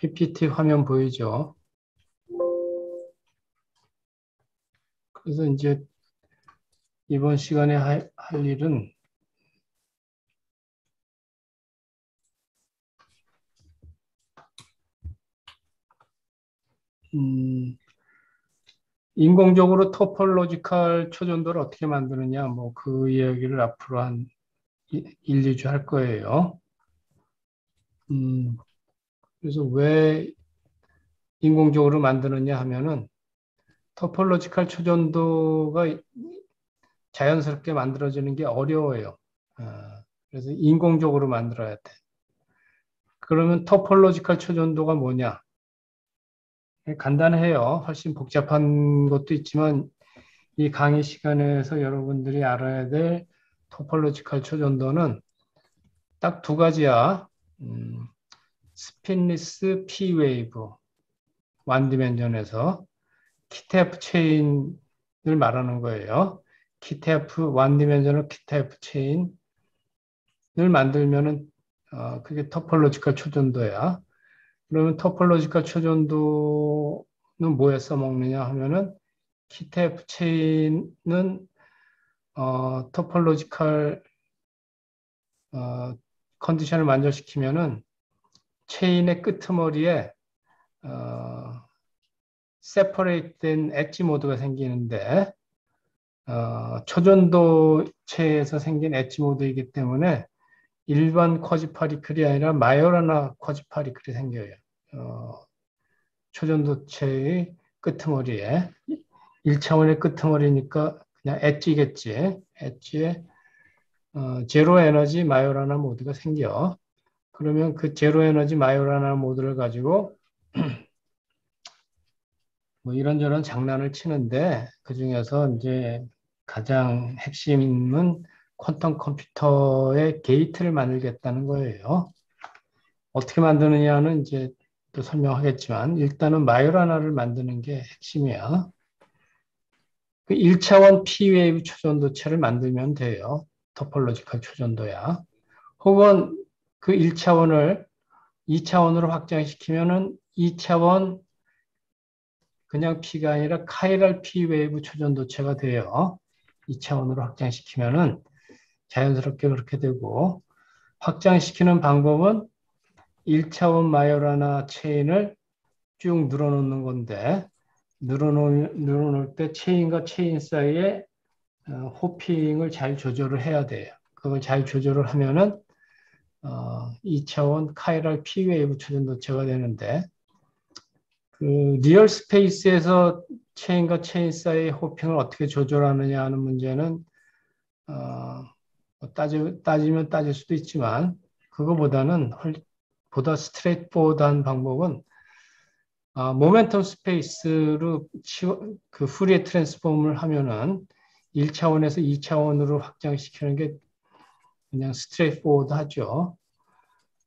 PPT 화면 보이죠? 그래서 이제 이번 시간에 할 일은 인공적으로 토폴로지컬 초전도를 어떻게 만드느냐, 뭐 그 이야기를 앞으로 한 1, 2주 할 거예요. 그래서 왜 인공적으로 만드느냐 하면은 토폴로지컬 초전도가 자연스럽게 만들어지는 게 어려워요. 그래서 인공적으로 만들어야 돼. 그러면 토폴로지컬 초전도가 뭐냐? 간단해요. 훨씬 복잡한 것도 있지만 이 강의 시간에서 여러분들이 알아야 될 토폴로지컬 초전도는 딱 두 가지야. 스핀리스 P 웨이브 완디멘전에서 키테프 체인을 말하는 거예요. 키테프 완디멘전을 키테프 체인을 만들면은 그게 토폴로지컬 초전도야. 그러면 토폴로지컬 초전도는 뭐에 써먹느냐 하면은 키테프 체인은 토폴로지컬 컨디션을 만족시키면은 체인의 끄트머리에 세퍼레이트된 엣지 모드가 생기는데 초전도체에서 생긴 엣지 모드이기 때문에 일반 쿼지파리클이 아니라 마요라나 쿼지파리클이 생겨요. 초전도체의 끄트머리에 1차원의 끄트머리니까 그냥 엣지겠지. 엣지에 제로 에너지 마요라나 모드가 생겨. 그러면 그 제로 에너지 마요라나 모드를 가지고 뭐 이런저런 장난을 치는데 그 중에서 이제 가장 핵심은 퀀텀 컴퓨터의 게이트를 만들겠다는 거예요. 어떻게 만드느냐는 이제 또 설명하겠지만 일단은 마요라나를 만드는 게 핵심이야. 그 1차원 P웨이브 초전도체를 만들면 돼요. 토폴로지컬 초전도야. 혹은 그 1차원을 2차원으로 확장시키면은 2차원 그냥 P가 아니라 카이랄 P 웨이브 초전도체가 돼요. 2차원으로 확장시키면은 자연스럽게 그렇게 되고 확장시키는 방법은 1차원 마요라나 체인을 쭉 늘어놓는 건데 늘어놓을 때 체인과 체인 사이에 호핑을 잘 조절을 해야 돼요. 그걸 잘 조절을 하면은 2차원 카이랄 P 웨이브 초전도체가 되는데 그 리얼 스페이스에서 체인과 체인 사이의 호핑을 어떻게 조절하느냐 하는 문제는 따지면 따질 수도 있지만 그거보다는 보다 스트레이트포워드한 방법은 모멘텀 스페이스로 그 푸리에 트랜스폼을 하면은 1차원에서 2차원으로 확장시키는 게 그냥 스트레이트포워드 하죠.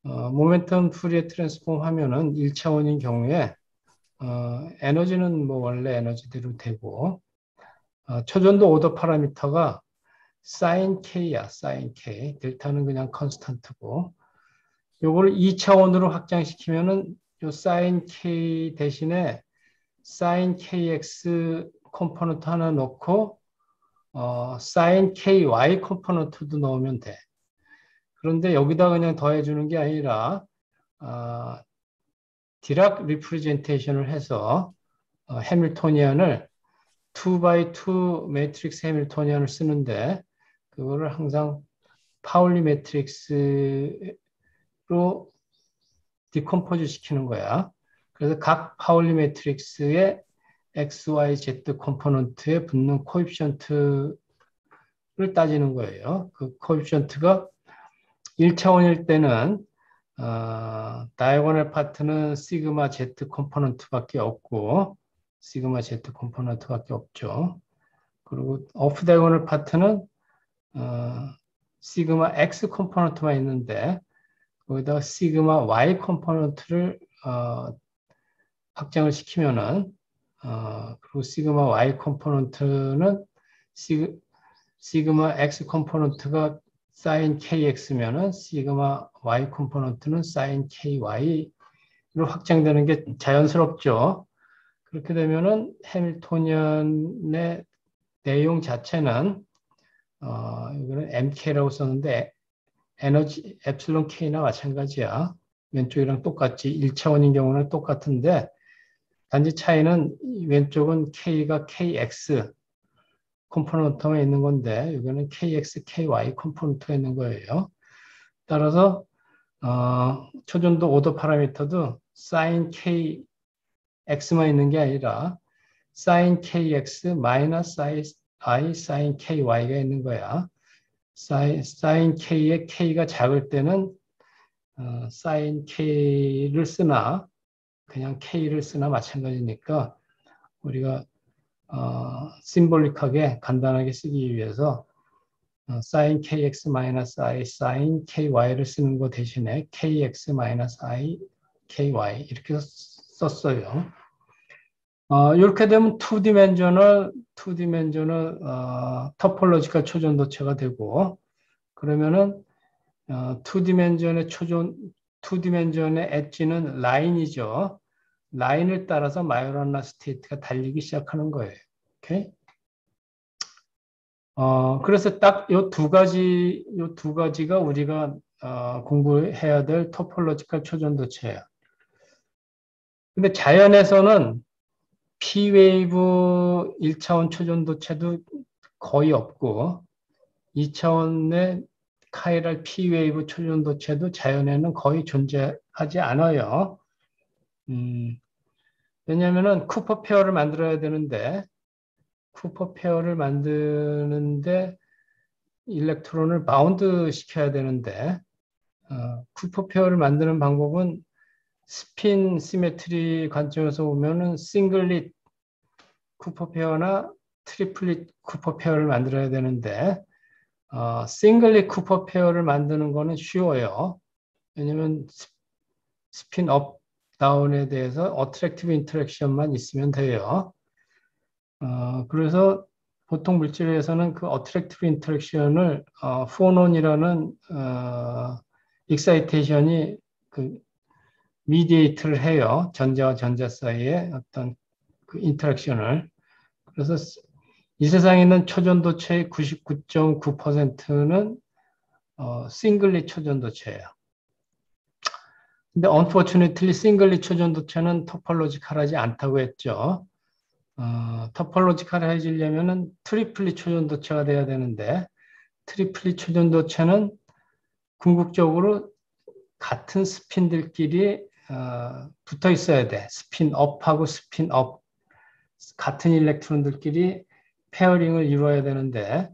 모멘텀 푸리에 트랜스폼 하면은 1차원인 경우에 에너지는 뭐 원래 에너지대로 되고 초전도 오더 파라미터가 sin k야, sin k. 델타는 그냥 컨스탄트고 요거를 2차원으로 확장시키면은 요 sin k 대신에 sin kx 컴포넌트 하나 넣고 sin ky 컴포넌트도 넣으면 돼. 그런데 여기다 그냥 더해주는 게 아니라 디락 리프레젠테이션을 해서 해밀토니안을 2x2 매트릭스 해밀토니안을 쓰는데 그거를 항상 파울리 매트릭스로 디컴포즈 시키는 거야. 그래서 각 파울리 매트릭스의 x, y, z 컴포넌트에 붙는 코에피션트를 따지는 거예요. 그 코에피션트가 1차원일 때는 다이아고널 파트는 시그마 z 컴포넌트밖에 없고 시그마 z 컴포넌트밖에 없죠. 그리고 오프 다이아고널 파트는 시그마 x 컴포넌트만 있는데 거기다가 시그마 y 컴포넌트를 확장을 시키면은 그리고 시그마 y 컴포넌트는 시그마 x 컴포넌트가 sin kx면은 시그마 y 컴포넌트는 sin ky 확장되는 게 자연스럽죠. 그렇게 되면은 해밀토니언의 내용 자체는 이거는 MK라고 썼는데 에너지 엡실론 K나 마찬가지야. 왼쪽이랑 똑같지. 1차원인 경우는 똑같은데 단지 차이는 왼쪽은 K가 KX 컴포넌트가 있는 건데 여기는 KX, KY 컴포넌트가 있는 거예요. 따라서 초전도 오더 파라미터도 sin KX만 있는 게 아니라 sin KX 마이너스 I sin KY가 있는 거야. sin K의 K가 작을 때는 sin K를 쓰나 그냥 K를 쓰나 마찬가지니까 우리가 심볼릭하게 간단하게 쓰기 위해서 sin kx 마이너스 i sin ky를 쓰는 거 대신에 kx 마이너스 i ky 이렇게 썼어요. 이렇게 되면 2디멘저널 토폴로지컬 초전도체가 되고 그러면은 2디멘전의 엣지는 라인이죠. 라인을 따라서 마요란나 스테이트가 달리기 시작하는 거예요. 오케이? 그래서 딱 요 두 가지가 우리가 공부해야 될 토폴로지컬 초전도체예요. 근데 자연에서는 P웨이브 1차원 초전도체도 거의 없고 2차원의 카이랄 P웨이브 초전도체도 자연에는 거의 존재하지 않아요. 왜냐하면 쿠퍼 페어를 만들어야 되는데 쿠퍼 페어를 만드는데 일렉트론을 바운드 시켜야 되는데 쿠퍼 페어를 만드는 방법은 스핀 시메트리 관점에서 보면은 싱글릿 쿠퍼 페어나 트리플릿 쿠퍼 페어를 만들어야 되는데 싱글릿 쿠퍼 페어를 만드는 거는 쉬워요. 왜냐면 스핀 업 다운에 대해서 어트랙티브 인터랙션만 있으면 돼요. 그래서 보통 물질에서는 그 어트랙티브 인터랙션을 후원원이라는 익사이테이션이 그 미디에이트를 해요. 전자와 전자 사이에 어떤 그 인터랙션을. 그래서 이 세상에 있는 초전도체의 99.9%는 싱글릿 초전도체예요. 근데 unfortunately 싱글릿 초전도체는 토폴로지컬하지 않다고 했죠. 토폴로지컬해지려면은 트리플릿 초전도체가 돼야 되는데 트리플릿 초전도체는 궁극적으로 같은 스핀들끼리 붙어 있어야 돼. 스핀업하고 스핀업 같은 일렉트론들끼리 페어링을 이루어야 되는데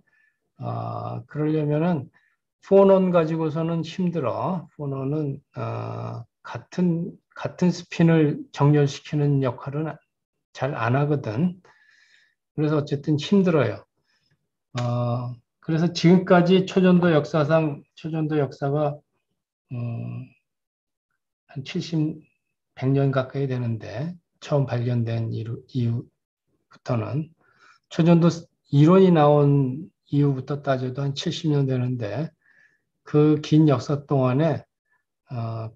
그러려면은 포논 가지고서는 힘들어. 포논은 같은 스핀을 정렬시키는 역할은 잘 안 하거든. 그래서 어쨌든 힘들어요. 그래서 지금까지 초전도 역사가 한 70, 100년 가까이 되는데 처음 발견된 이후부터는 초전도 이론이 나온 이후부터 따져도 한 70년 되는데 그 긴 역사 동안에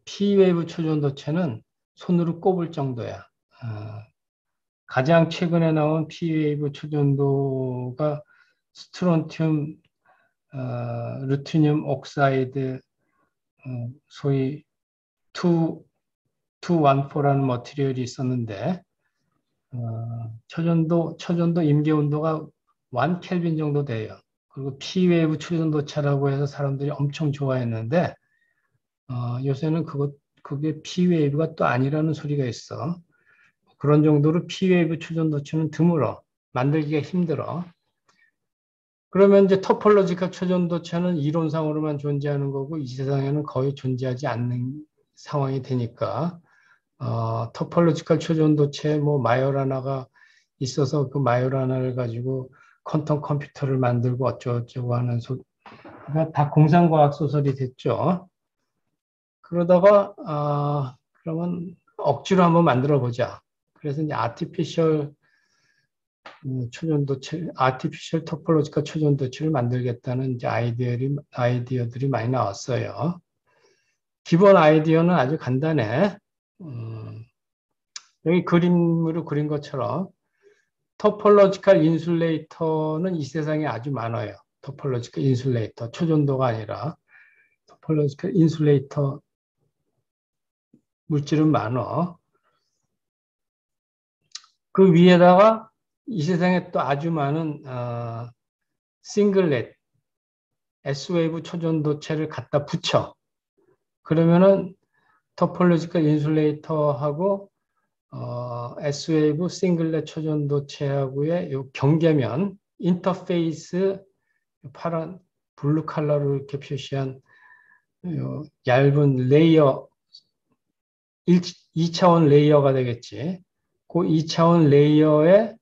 P웨이브 초전도체는 손으로 꼽을 정도야. 가장 최근에 나온 P웨이브 초전도가 스트론튬, 루티늄 옥사이드, 소위 214라는 머티리얼이 있었는데 초전도 임계 온도가 1켈빈 정도 돼요. 그리고 P웨이브 초전도체라고 해서 사람들이 엄청 좋아했는데 요새는 그게 P웨이브가 또 아니라는 소리가 있어. 그런 정도로 P웨이브 초전도체는 드물어. 만들기가 힘들어. 그러면 이제 토폴로지컬 초전도체는 이론상으로만 존재하는 거고 이 세상에는 거의 존재하지 않는 상황이 되니까 토폴로지컬 초전도체 뭐 마요라나가 있어서 그 마요라나를 가지고 퀀텀 컴퓨터를 만들고 어쩌고저쩌고 하는 그러니까 다 공상과학 소설이 됐죠. 그러다가 그러면 억지로 한번 만들어 보자. 그래서 이제 아티피셜 토폴로지컬 초전도체를 만들겠다는 이제 아이디어들이 많이 나왔어요. 기본 아이디어는 아주 간단해. 음, 여기 그림으로 그린 것처럼 토폴로지컬 인슐레이터는 이 세상에 아주 많아요. 토폴로지컬 인슐레이터, 초전도가 아니라 토폴로지컬 인슐레이터 물질은 많아. 그 위에다가 이 세상에 또 아주 많은 싱글렛, S웨이브 초전도체를 갖다 붙여. 그러면은 토폴로지컬 인슐레이터하고 S웨이브 싱글렛 초전도체하고의 요 경계면 인터페이스 파란 블루 컬러로 이렇게 표시한 요 얇은 레이어 2차원 레이어가 되겠지. 그 2차원 레이어에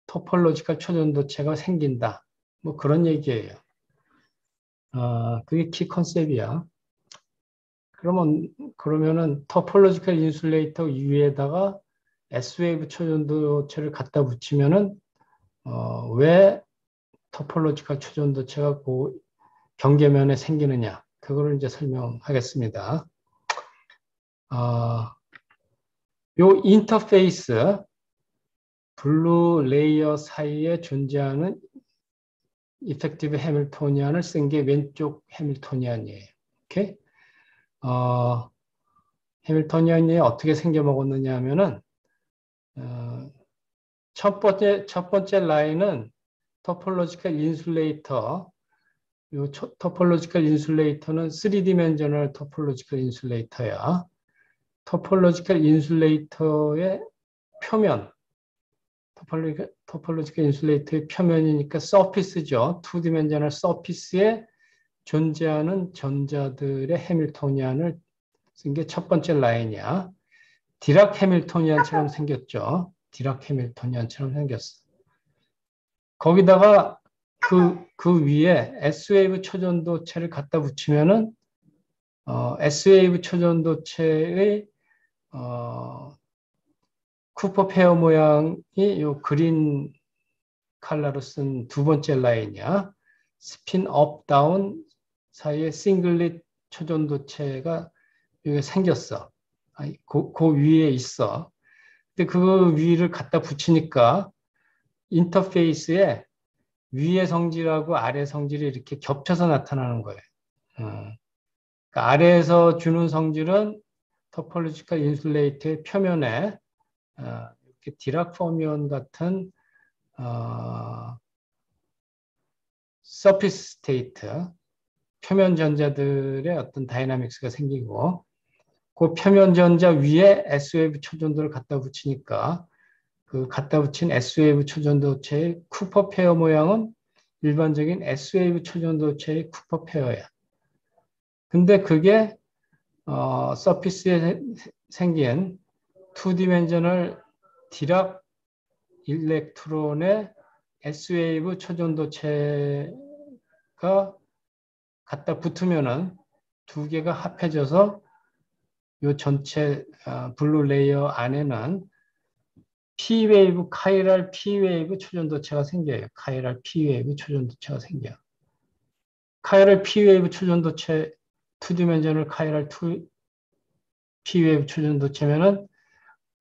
토폴로지컬 초전도체가 생긴다. 뭐 그런 얘기예요. 그게 키 컨셉이야. 그러면은 토폴로지컬 인슐레이터 위에다가 S웨이브 초전도체를 갖다 붙이면은 왜 토폴로지컬 초전도체가 그 경계면에 생기느냐? 그거를 이제 설명하겠습니다. 요 인터페이스 블루 레이어 사이에 존재하는 이펙티브 해밀토니안을 쓴 게 왼쪽 해밀토니안이에요. 오케이? 어, 해밀토니안이 어떻게 생겨먹었느냐 하면은, 어, 첫 번째 라인은 토폴로지컬 인슐레이터. 요 토폴로지컬 인슐레이터는 3디멘저널 토폴로지컬 인슐레이터야. 토폴로지컬 인슐레이터의 표면, 토폴로지컬 인슐레이터의 표면이니까 서피스죠. 2디멘저널 서피스에 존재하는 전자들의 해밀토니안을 쓴 게 첫 번째 라인이야. 디락 해밀토니안처럼 생겼죠. 디락 해밀토니안처럼 생겼어. 거기다가 그 위에 S웨이브 초전도체를 갖다 붙이면은 S웨이브 초전도체의 쿠퍼 페어 모양이 요 그린 컬러로 쓴 두 번째 라인이야. 스핀 업 다운 사이에 싱글릿 초전도체가 여기 생겼어. 그 위에 있어. 근데 그 위를 갖다 붙이니까 인터페이스에 위의 성질하고 아래 성질이 이렇게 겹쳐서 나타나는 거예요. 그러니까 아래에서 주는 성질은 토폴로지컬 인슐레이터의 표면에 이렇게 디락 포미온 같은 서피스 스테이트, 표면 전자들의 어떤 다이나믹스가 생기고 그 표면 전자 위에 S웨이브 초전도를 갖다 붙이니까 그 갖다 붙인 S웨이브 초전도체의 쿠퍼 페어 모양은 일반적인 S웨이브 초전도체의 쿠퍼 페어야. 근데 그게 서피스에 생긴 2디멘저널 디락 일렉트론의 S웨이브 초전도체가 갖다 붙으면은 두 개가 합해져서 이 전체 블루 레이어 안에는 P웨이브, 카이랄 P웨이브 초전도체가 생겨요. 카이랄 P웨이브 초전도체가 생겨요. 카이랄 P웨이브 초전도체, 2디멘저널 카이랄 P웨이브 초전도체면은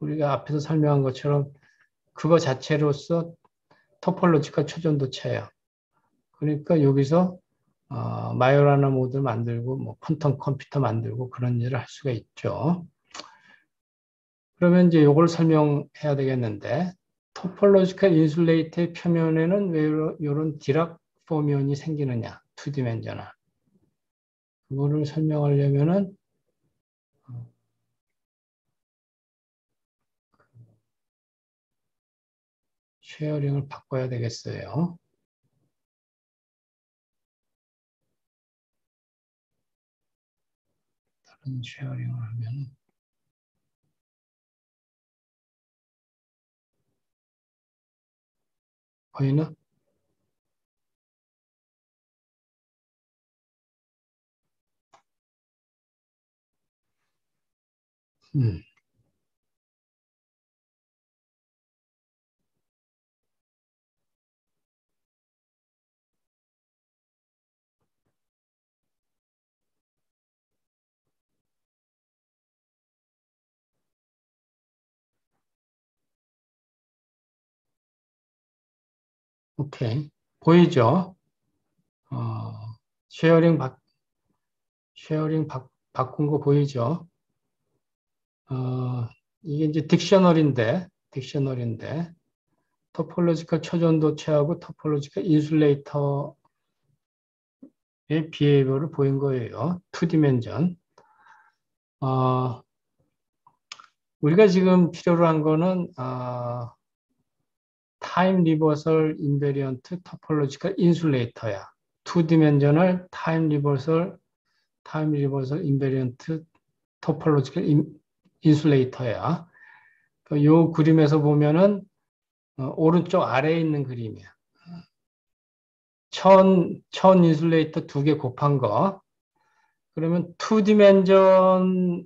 우리가 앞에서 설명한 것처럼 그거 자체로서 토폴로지컬 초전도체예요. 그러니까 여기서 마요라나 모드 만들고 뭐 퀀텀 컴퓨터 만들고 그런 일을 할 수가 있죠. 그러면 이제 이걸 설명해야 되겠는데 토폴로지컬 인슐레이터의 표면에는 왜 이런 디락 포면이 생기느냐? 2디멘저널. 그거를 설명하려면은 쉐어링을 바꿔야 되겠어요. 다른 쉐어링을 하면 보이나? 음. 오케이. 보이죠? 어, 쉐어링 바꾼 거 보이죠? 어, 이게 이제 딕셔너리인데, 토폴로지컬 초전도체하고 토폴로지컬 인슐레이터의 비헤이버를 보인 거예요. 2디멘전. 어, 우리가 지금 필요로 한 거는, 타임 리버설 인베리언트 토폴로지컬 인슐레이터야. 2디멘셔널 타임 리버설 인베리언트 토폴로지컬 인슐레이터야. 요 그림에서 보면은 오른쪽 아래에 있는 그림이야. 천 인슐레이터 두 개 곱한 거. 그러면 투디멘전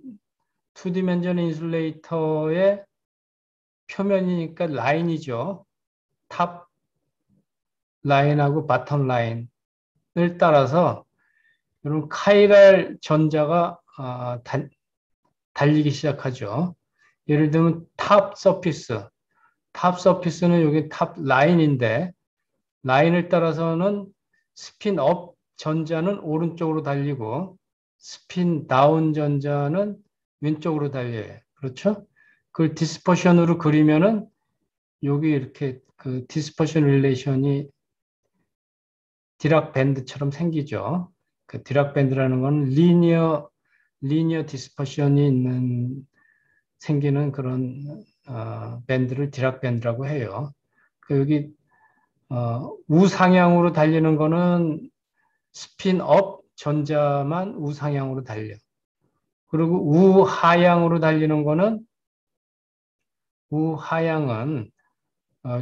인슐레이터의 표면이니까 라인이죠. 탑 라인하고 바텀 라인을 따라서 이런 카이랄 전자가 달리기 시작하죠. 예를 들면 탑 서피스는 여기 탑 라인인데 라인을 따라서는 스핀업 전자는 오른쪽으로 달리고 스핀 다운 전자는 왼쪽으로 달려요. 그렇죠? 그걸 디스퍼션으로 그리면은 여기 이렇게 그 디스퍼션 릴레이션이 디락 밴드처럼 생기죠. 그 디락 밴드라는 건 리니어 디스퍼션이 생기는 그런 밴드를 디락 밴드라고 해요. 그 여기 우상향으로 달리는 거는 스핀업 전자만 우상향으로 달려. 그리고 우하향은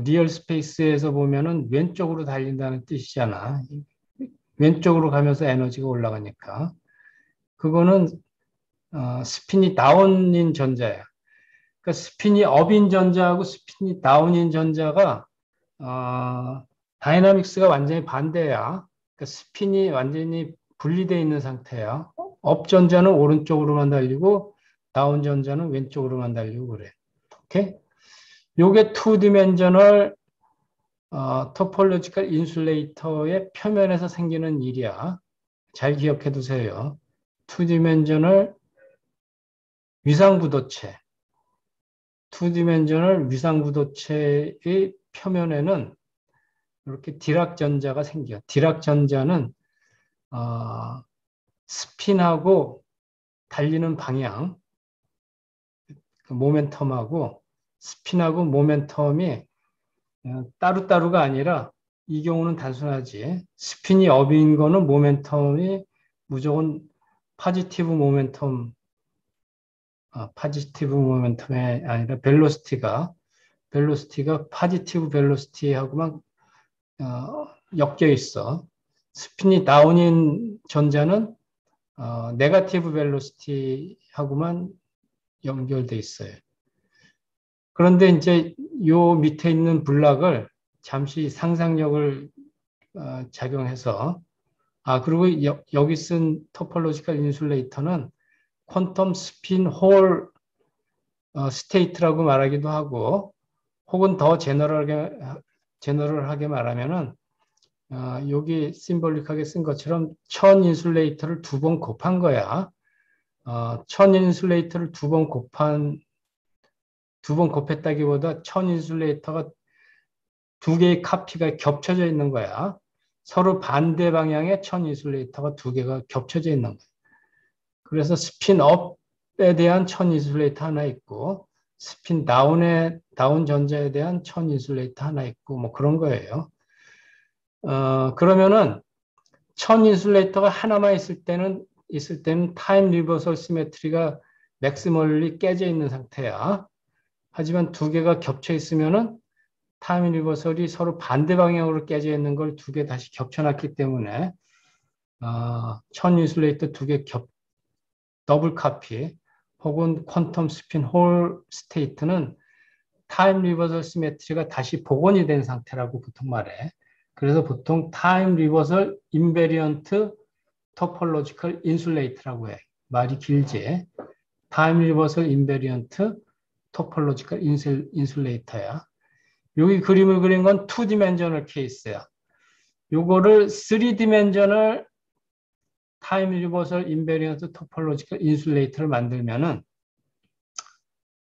리얼 스페이스에서 보면은 왼쪽으로 달린다는 뜻이잖아. 왼쪽으로 가면서 에너지가 올라가니까. 그거는 스핀이 다운인 전자야. 그러니까 스핀이 업인 전자하고 스핀이 다운인 전자가 다이나믹스가 완전히 반대야. 그러니까 스핀이 완전히 분리되어 있는 상태야. 업 전자는 오른쪽으로만 달리고 다운 전자는 왼쪽으로만 달리고 그래. 오케이? 요게 투디멘셔널 토폴로지컬 인슐레이터의 표면에서 생기는 일이야. 잘 기억해 두세요. 투디멘셔널 위상구도체. 투디멘셔널 위상구도체의 표면에는 이렇게 디락 전자가 생겨. 디락 전자는 스핀하고 달리는 방향, 그 모멘텀하고 스핀하고 모멘텀이 따로따로가 아니라 이 경우는 단순하지. 스핀이 업인 거는 모멘텀이 무조건 파지티브 모멘텀이 아니라 벨로시티가 파지티브 벨로시티하고만 엮여 있어. 스핀이 다운인 전자는 네거티브 벨로시티하고만 연결돼 있어요. 그런데 이제 요 밑에 있는 블락을 잠시 상상력을 작용해서 그리고 여기 쓴 토폴로지컬 인슐레이터는 퀀텀 스핀 홀 스테이트라고 말하기도 하고 혹은 더 제너럴하게 말하면은 여기 심볼릭하게 쓴 것처럼 천 인슐레이터를 두 번 곱한 거야. 천 인슐레이터를 두 번 곱했다기보다 천 인슐레이터가 두 개의 카피가 겹쳐져 있는 거야. 서로 반대 방향의 천 인슐레이터가 두 개가 겹쳐져 있는 거야. 그래서 스핀업에 대한 천 인슐레이터 하나 있고 스핀 다운 전자에 대한 천 인슐레이터 하나 있고 뭐 그런 거예요. 그러면은 천 인슐레이터가 하나만 있을 때는 타임 리버설 시메트리가 맥시멀리 깨져 있는 상태야. 하지만 두 개가 겹쳐 있으면은 타임 리버설이 서로 반대 방향으로 깨져 있는 걸 두 개 다시 겹쳐놨기 때문에 천 인슐레이터 두 개 더블 카피 혹은 퀀텀 스핀 홀 스테이트는 타임 리버설 시메트리가 다시 복원이 된 상태라고 보통 말해. 그래서 보통 타임 리버설 인베리언트 토폴로지컬 인슐레이터라고 해. 말이 길지. 타임 리버설 인베리언트 토폴로지컬 인슐레이터야. 여기 그림을 그린 건 2디멘셔널 케이스야. 요거를 3디멘셔널 타임 리버설 인베리언트 토폴로지컬 인슐레이터를 만들면은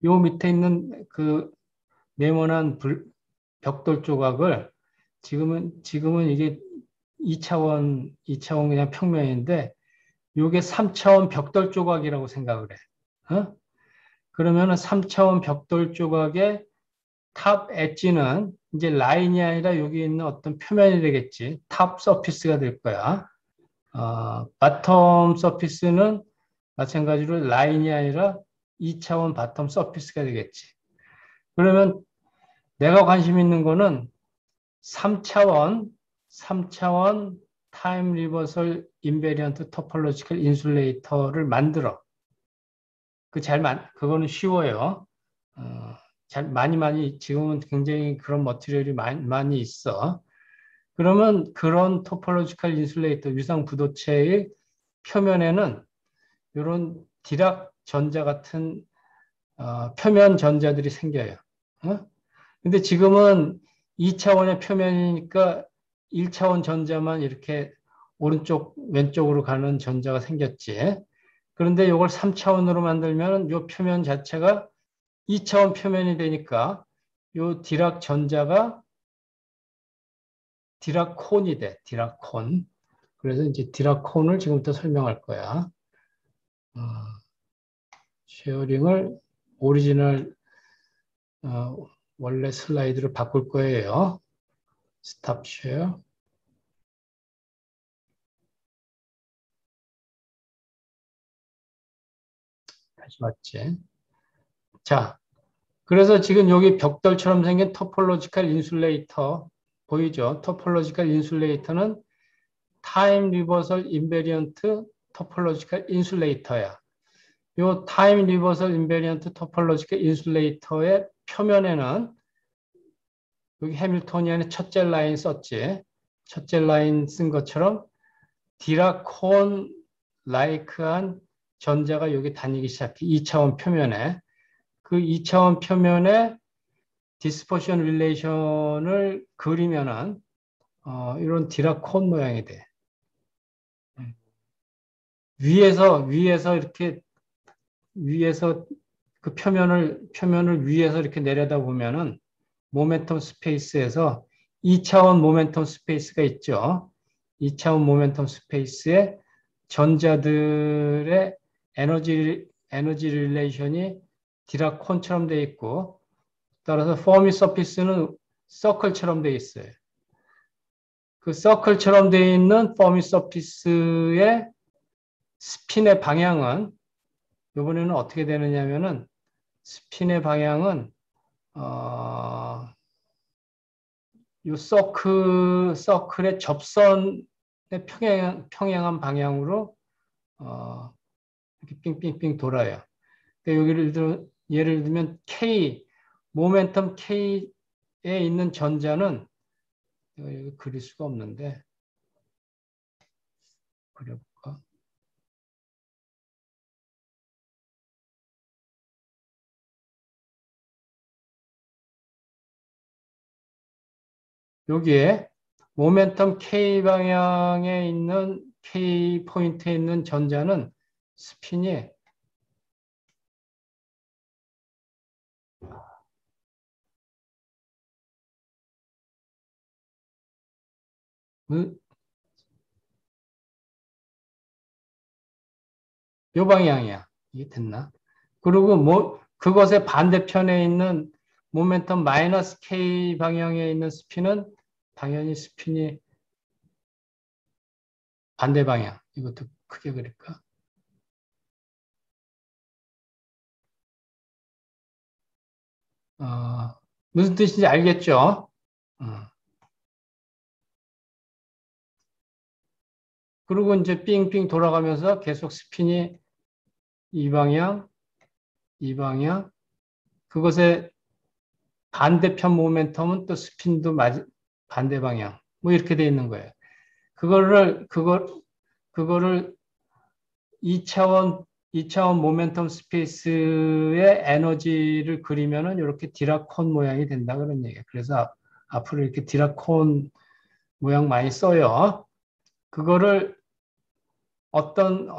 요 밑에 있는 그 네모난 벽돌 조각을 지금은 이게 2차원 그냥 평면인데 요게 3차원 벽돌 조각이라고 생각을 해. 어? 그러면은 3차원 벽돌 조각의 탑 엣지는 이제 라인이 아니라 여기 있는 어떤 표면이 되겠지. 탑 서피스가 될 거야. 바텀 서피스는 마찬가지로 라인이 아니라 2차원 바텀 서피스가 되겠지. 그러면 내가 관심 있는 거는 3차원 타임 리버설 인베리언트 토폴로지컬 인슐레이터를 만들어. 그거는 쉬워요. 어, 지금은 굉장히 그런 머티리얼이 많이 있어. 그러면 그런 토폴로지컬 인슐레이터, 위상 부도체의 표면에는 이런 디락 전자 같은 표면 전자들이 생겨요. 어? 근데 지금은 2차원의 표면이니까 1차원 전자만 이렇게 오른쪽, 왼쪽으로 가는 전자가 생겼지. 그런데 이걸 3차원으로 만들면 이 표면 자체가 2차원 표면이 되니까 이 디락 전자가 디락콘이 돼. 디락콘. 그래서 이제 디락콘을 지금부터 설명할 거야. 어, 쉐어링을 오리지널 원래 슬라이드로 바꿀 거예요. 스탑 쉐어. 다시 왔지. 자, 그래서 지금 여기 벽돌처럼 생긴 토폴로지컬 인슐레이터 보이죠? 토폴로지컬 인슐레이터는 타임 리버설 인베리언트 토폴로지컬 인슐레이터야. 요 타임 리버설 인베리언트 토폴로지컬 인슐레이터의 표면에는 여기 해밀토니안의 첫째 라인 썼지. 첫째 라인 쓴 것처럼 디라콘 라이크한 전자가 여기 다니기 시작해. 2차원 표면에. 그 2차원 표면에 디스퍼션 릴레이션을 그리면은 이런 디라콘 모양이 돼. 위에서 이렇게 위에서 그 표면을 위에서 이렇게 내려다 보면은 모멘텀 스페이스에서 2차원 모멘텀 스페이스가 있죠. 2차원 모멘텀 스페이스에 전자들의 에너지 릴레이션이 디라콘처럼 되어 있고 따라서 포미 서피스는 서클처럼 되어 있어요. 그 서클처럼 되어 있는 포미 서피스의 스핀의 방향은 이번에는 어떻게 되느냐면은 스핀의 방향은 이 서클의 접선의 평행한 방향으로 이렇게 빙빙빙 돌아요. 그러니까 예를 들면 모멘텀 K에 있는 전자는 여기 그릴 수가 없는데 그려볼까? 여기에 모멘텀 K 방향에 있는 K 포인트에 있는 전자는 스핀이 요 방향이야. 이게 됐나? 그리고 그것의 반대편에 있는 모멘텀 마이너스 K 방향에 있는 스핀은 당연히 스핀이 반대 방향. 이것도 크게 그릴까? 무슨 뜻인지 알겠죠? 어. 그리고 이제 삥삥 돌아가면서 계속 스핀이 이 방향, 이 방향, 그것의 반대편 모멘텀은 또 스핀도 반대 방향. 뭐 이렇게 돼 있는 거예요. 그거를 2차원 2차원 모멘텀 스페이스의 에너지를 그리면은 이렇게 디라콘 모양이 된다 그런 얘기예요. 그래서 앞으로 이렇게 디라콘 모양 많이 써요. 그거를 어떤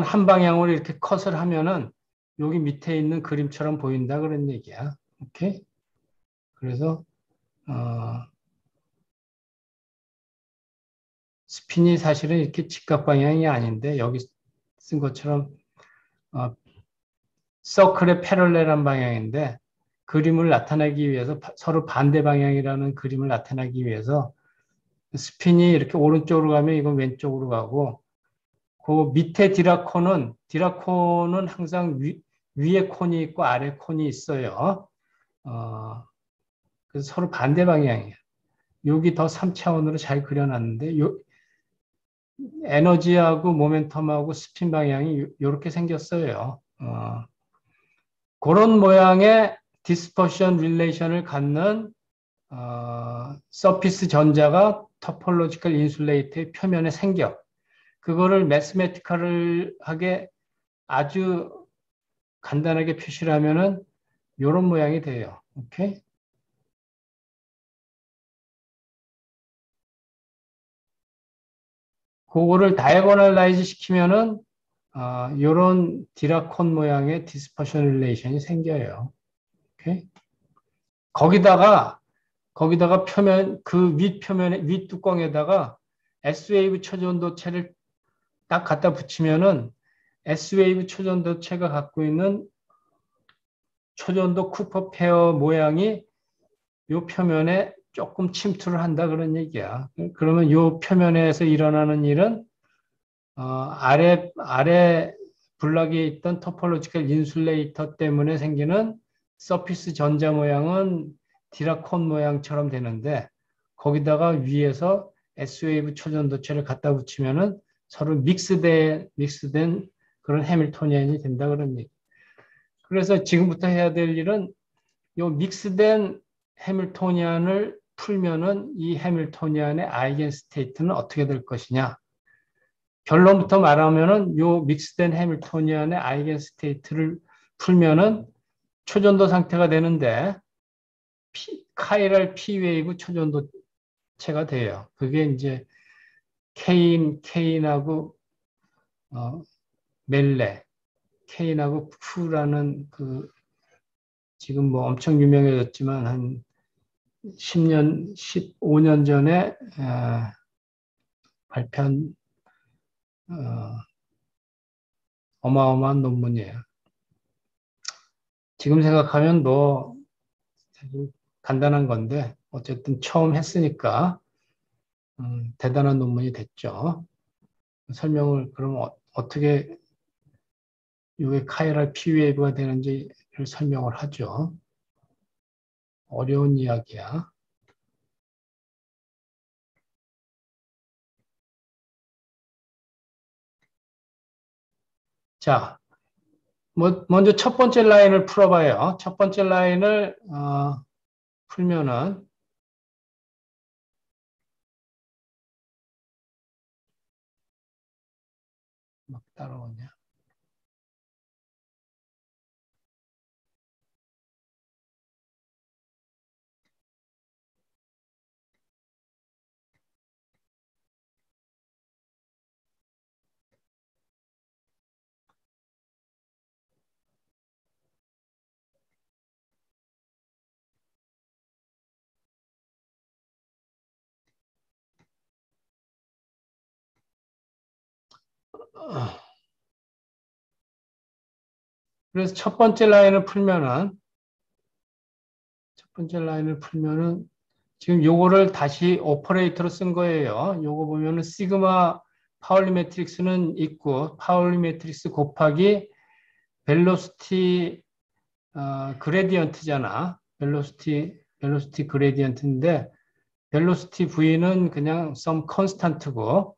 한 방향으로 이렇게 컷을 하면은 여기 밑에 있는 그림처럼 보인다 그런 얘기야. 오케이? 그래서 어, 스핀이 사실은 이렇게 직각 방향이 아닌데 여기 쓴 것처럼 어, 서클의 패럴렐한 방향인데 그림을 나타내기 위해서 서로 반대 방향이라는 그림을 나타내기 위해서 스핀이 이렇게 오른쪽으로 가면 이건 왼쪽으로 가고 그 밑에 디라콘은 항상 위에 콘이 있고 아래 콘이 있어요. 어, 그래서 서로 반대 방향이에요. 여기 더 3차원으로 잘 그려놨는데 에너지하고 모멘텀하고 스핀 방향이 이렇게 생겼어요. 그런 모양의 디스퍼션 릴레이션을 갖는 서피스 전자가 토폴로지컬 인슐레이터의 표면에 생겨. 그거를 매스메티컬하게 아주 간단하게 표시를 하면은 이런 모양이 돼요. 오케이? 그거를 다이아고널라이즈 시키면은 이런 디라콘 모양의 디스퍼션 릴레이션이 생겨요. 오케이? 거기다가 표면 그 윗표면에 윗뚜껑에다가 S웨이브 초전도체를 딱 갖다 붙이면은 S웨이브 초전도체가 갖고 있는 초전도 쿠퍼 페어 모양이 이 표면에 조금 침투를 한다 그런 얘기야. 그러면 이 표면에서 일어나는 일은 아래 블락에 있던 토폴로지컬 인슐레이터 때문에 생기는 서피스 전자 모양은 디라콘 모양처럼 되는데 거기다가 위에서 S웨이브 초전도체를 갖다 붙이면은 서로 믹스된 그런 해밀토니안이 된다 그런 얘기. 그래서 지금부터 해야 될 일은 요 믹스된 해밀토니안을 풀면은 이 해밀토니안의 아이겐 스테이트는 어떻게 될 것이냐. 결론부터 말하면은 요 믹스된 해밀토니안의 아이겐 스테이트를 풀면은 초전도 상태가 되는데 카이랄 P 웨이브 초전도체가 돼요. 그게 이제 케인하고 멜레, 케인하고 푸라는 그 지금 뭐 엄청 유명해졌지만 한 10년, 15년 전에 발표한 어마어마한 논문이에요. 지금 생각하면 뭐 간단한 건데 어쨌든 처음 했으니까 대단한 논문이 됐죠. 설명을 그럼 어떻게 이게 카이랄 P 웨이브가 되는지를 설명을 하죠. 어려운 이야기야. 자, 먼저 첫 번째 라인을 풀어봐요. 첫 번째 라인을 풀면은 막 따라오냐? 그래서 첫 번째 라인을 풀면은 지금 요거를 다시 오퍼레이터로 쓴 거예요. 요거 보면은 시그마 파울리 매트릭스는 있고 파울리 매트릭스 곱하기 벨로시티 그레디언트잖아. 벨로시티 그레디언트인데 벨로시티 V는 그냥 some constant고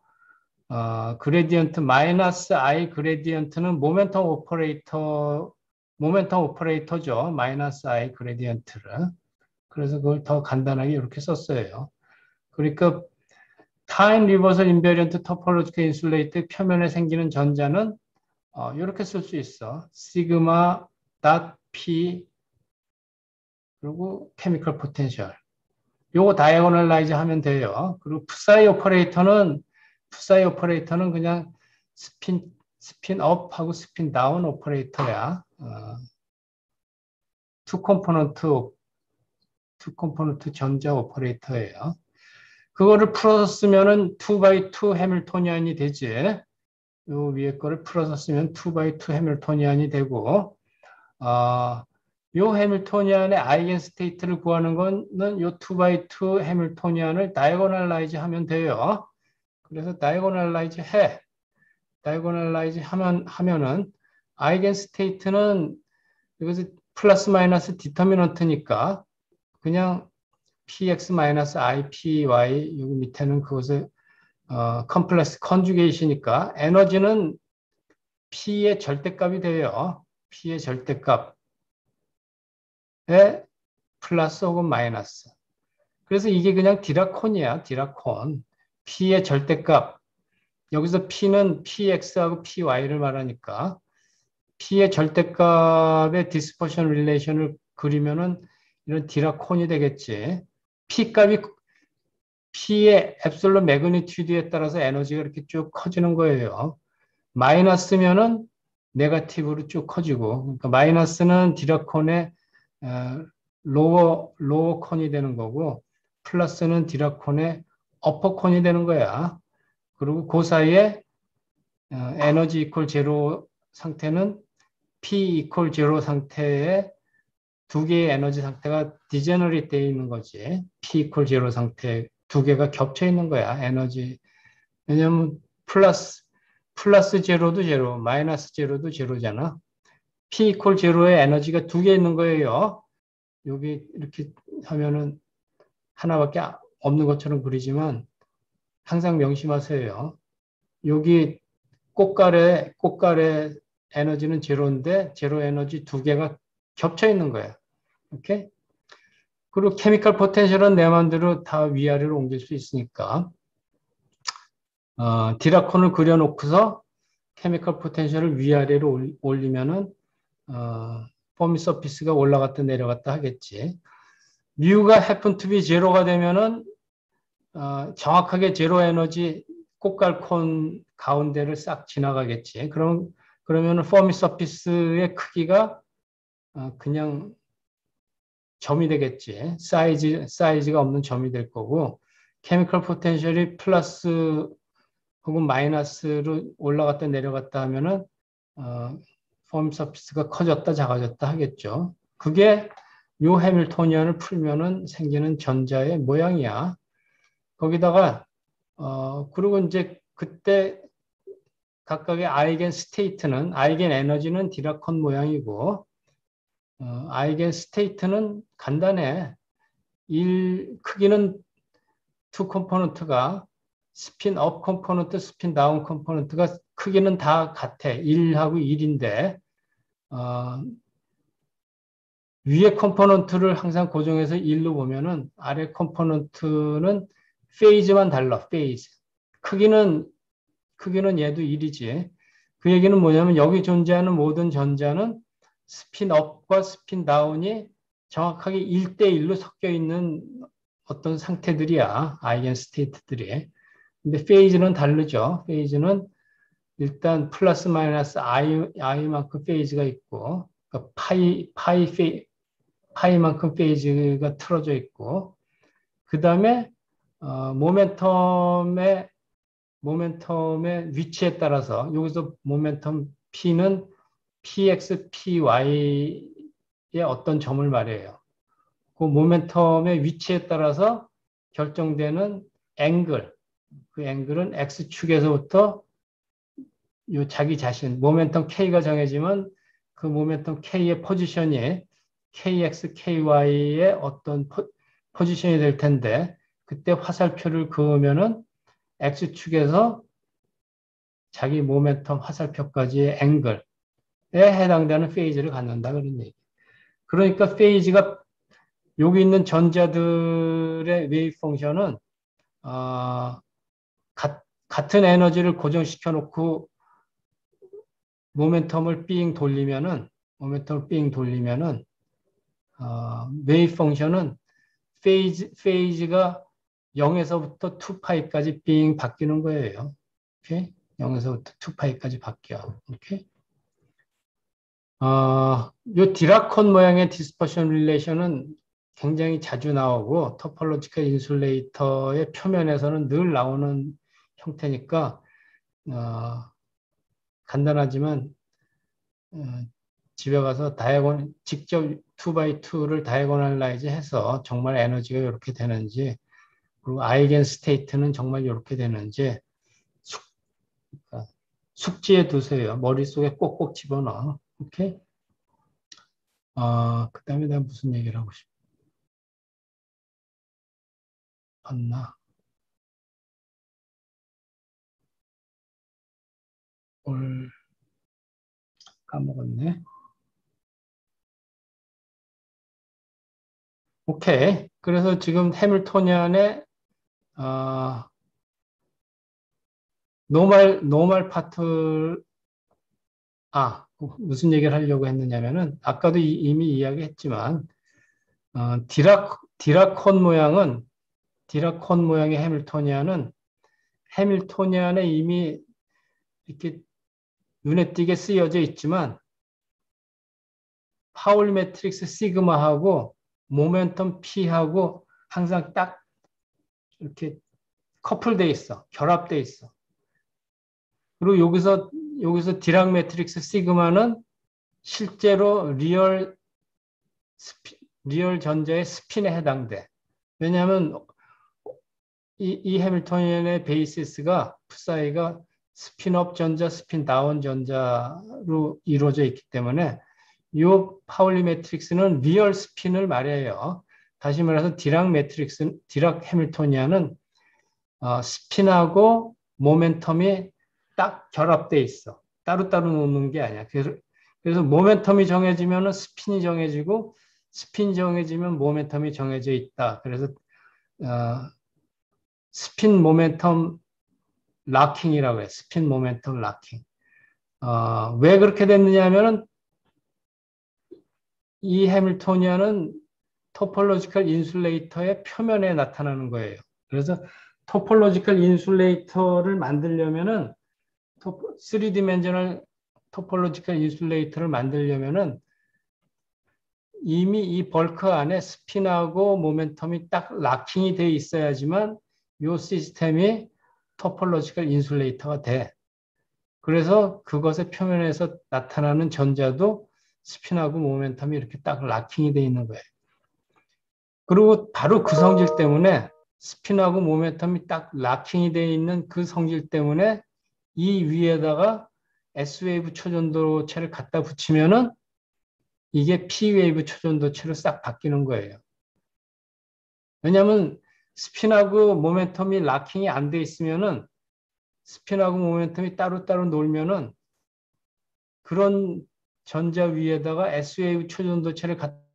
그레디언트 마이너스 I 그레디언트는 모멘텀 오퍼레이터죠. 마이너스 I 그레디언트를. 그래서 그걸 더 간단하게 이렇게 썼어요. 그러니까 타임 리버설 인베리언트 토폴로지컬 인슐레이트 표면에 생기는 전자는 이렇게 쓸 수 있어. 시그마 닷 P 그리고 케미컬 포텐셜. 요거 다이아고널라이즈 하면 돼요. 그리고 푸사이 오퍼레이터는 그냥 스핀 업하고 스핀 다운 오퍼레이터야. 투 컴포넌트 전자 오퍼레이터예요. 그거를 풀어서 쓰면은 2x2 해밀토니안이 되지. 요 위에 거를 풀어서 쓰면 2x2 해밀토니안이 되고, 요 해밀토니안의 아이겐 스테이트를 구하는 거는 요 2x2 해밀토니안을 다이고널라이즈 하면 돼요. 그래서 다이고널라이즈 해. 다이고널라이즈 하면은 아이겐 스테이트는 이것이 플러스 마이너스 디터미넌트니까 그냥 px-ipy 여기 밑에는 그것을 컴플렉스 컨주게이시니까 에너지는 p의 절대값이 돼요. p의 절대값에 플러스 혹은 마이너스. 그래서 이게 그냥 디라콘이야. 디라콘. p의 절대값. 여기서 p는 px하고 py를 말하니까 p의 절대값의 디스퍼션 릴레이션을 그리면은 이런 디라콘이 되겠지. p 값이 P의 앱솔로 매그니튜드에 따라서 에너지가 이렇게 쭉 커지는 거예요. 마이너스면은 네거티브로 쭉 커지고, 그러니까 마이너스는 디라콘의 로어 콘이 되는 거고, 플러스는 디라콘의 어퍼 콘이 되는 거야. 그리고 그 사이에 에너지 이퀄 제로 상태는 P 이퀄 제로 상태에 두 개의 에너지 상태가 디제너릿 되어 있는 거지. P 이퀄 제로 상태 두 개가 겹쳐 있는 거야. 에너지. 왜냐면 플러스 제로도 제로, 마이너스 제로도 제로잖아. P 이퀄 제로의 에너지가 두 개 있는 거예요. 여기 이렇게 하면은 하나밖에 없는 것처럼 그리지만 항상 명심하세요. 여기 꽃갈의 에너지는 제로인데 제로 에너지 두 개가 겹쳐 있는 거예요. 오케이? 그리고 케미컬 포텐셜은 내 마음대로 다 위아래로 옮길 수 있으니까 디라콘을 그려놓고서 케미컬 포텐셜을 위아래로 올리면은 포미 서피스가 올라갔다 내려갔다 하겠지. 뮤가 happen to be 제로가 되면은 정확하게 제로 에너지 꽃갈콘 가운데를 싹 지나가겠지. 그러면은 포미 서피스의 크기가 그냥 점이 되겠지. 사이즈가 없는 점이 될 거고, 케미컬 포텐셜이 플러스 혹은 마이너스로 올라갔다 내려갔다 하면은, 폼 서피스가 커졌다 작아졌다 하겠죠. 그게 요 해밀토니안을 풀면은 생기는 전자의 모양이야. 거기다가, 그리고 이제 그때 각각의 아이겐 스테이트는, 아이겐 에너지는 디라콘 모양이고, 아이겐 스테이트는 간단해. 크기는 투 컴포넌트가 스핀 업 컴포넌트, 스핀 다운 컴포넌트가 크기는 다 같아. 1하고 1인데 위에 컴포넌트를 항상 고정해서 1로 보면은 아래 컴포넌트는 페이즈만 달라. 페이즈. 크기는 얘도 1이지. 그 얘기는 뭐냐면 여기 존재하는 모든 전자는 스핀 업과 스핀 다운이 정확하게 1대1로 섞여 있는 어떤 상태들이야. 아이겐 스테이트들이. 근데 페이즈는 다르죠. 페이즈는 일단 플러스 마이너스 i만큼 페이즈가 있고, 그러니까 파이만큼 페이즈가 틀어져 있고, 그 다음에 모멘텀의 위치에 따라서 여기서 모멘텀 P는 PX, PY의 어떤 점을 말해요. 그 모멘텀의 위치에 따라서 결정되는 앵글, 그 앵글은 X축에서부터 요 자기 자신, 모멘텀 K가 정해지면 그 모멘텀 K의 포지션이 KX, KY의 어떤 포지션이 될 텐데, 그때 화살표를 그으면은 X축에서 자기 모멘텀 화살표까지의 앵글에 해당되는 페이즈를 갖는다 그런 얘기. 그러니까 페이즈가 여기 있는 전자들의 웨이브 펑션은 같은 에너지를 고정시켜 놓고 모멘텀을 삥 돌리면은 웨이브 펑션은 페이즈가 0에서부터 2파이까지 삥 바뀌는 거예요. 오케이? 0에서부터 2파이까지 바뀌어. 오케이? 요 디라콘 모양의 디스퍼션 릴레이션은 굉장히 자주 나오고 토폴로지컬 인슐레이터의 표면에서는 늘 나오는 형태니까 간단하지만 어, 집에 가서 직접 2x2를 다이아고널라이즈 해서 정말 에너지가 이렇게 되는지 그리고 아이겐 스테이트는 정말 이렇게 되는지 숙, 숙지해 두세요. 머릿속에 꼭꼭 집어넣어. 오케이? 그 다음에 내가 무슨 얘기를 하고 싶었나? 뭘 까먹었네. 오케이. 그래서 지금 해밀토니안의 어, 노말 파트 무슨 얘기를 하려고 했느냐면은 아까도 이미 이야기했지만 디라콘 모양의 해밀토니안에 이미 이렇게 눈에 띄게 쓰여져 있지만 파울 매트릭스 시그마하고 모멘텀 P하고 항상 딱 이렇게 커플돼 있어. 결합돼 있어. 그리고 여기서 디락 매트릭스 시그마는 실제로 리얼 전자의 스핀에 해당돼. 왜냐하면 이 해밀토니안의 베이시스가 푸사이가 스핀업 전자, 스핀 다운 전자로 이루어져 있기 때문에 이 파울리 매트릭스는 리얼 스핀을 말해요. 다시 말해서 디락 해밀토니안은 스핀하고 모멘텀이 딱 결합돼 있어. 따로따로 놓는 게 아니야. 그래서 모멘텀이 정해지면 스핀이 정해지고 스핀이 정해지면 모멘텀이 정해져 있다. 그래서 어, 스핀 모멘텀 락킹이라고 해. 스핀 모멘텀 락킹. 왜 그렇게 됐느냐 하면은 이 해밀토니안은 토폴로지컬 인슐레이터의 표면에 나타나는 거예요. 그래서 토폴로지컬 인슐레이터를 만들려면은 3디멘셔널 토폴로지컬 인슐레이터를 만들려면은 이미 이 벌크 안에 스핀하고 모멘텀이 딱 락킹이 돼 있어야지만 이 시스템이 토폴로지컬 인슐레이터가 돼. 그래서 그것의 표면에서 나타나는 전자도 스핀하고 모멘텀이 이렇게 딱 락킹이 돼 있는 거예요. 그리고 바로 그 성질 때문에 스핀하고 모멘텀이 딱 락킹이 돼 있는 그 성질 때문에 이 위에다가 S웨이브 초전도체를 갖다 붙이면은 이게 P웨이브 초전도체로 싹 바뀌는 거예요. 왜냐하면 스핀하고 모멘텀이 락킹이 안 돼 있으면은 스핀하고 모멘텀이 따로따로 놀면은 그런 전자 위에다가 S웨이브 초전도체를 갖다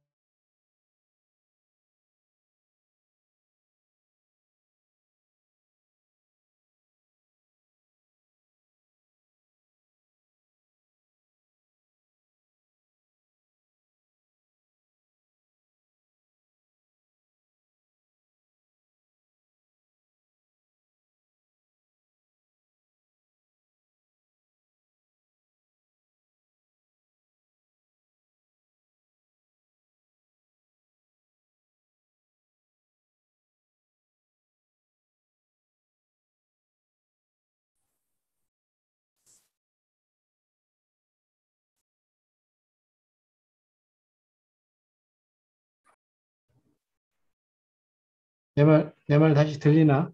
내 말 다시 들리나?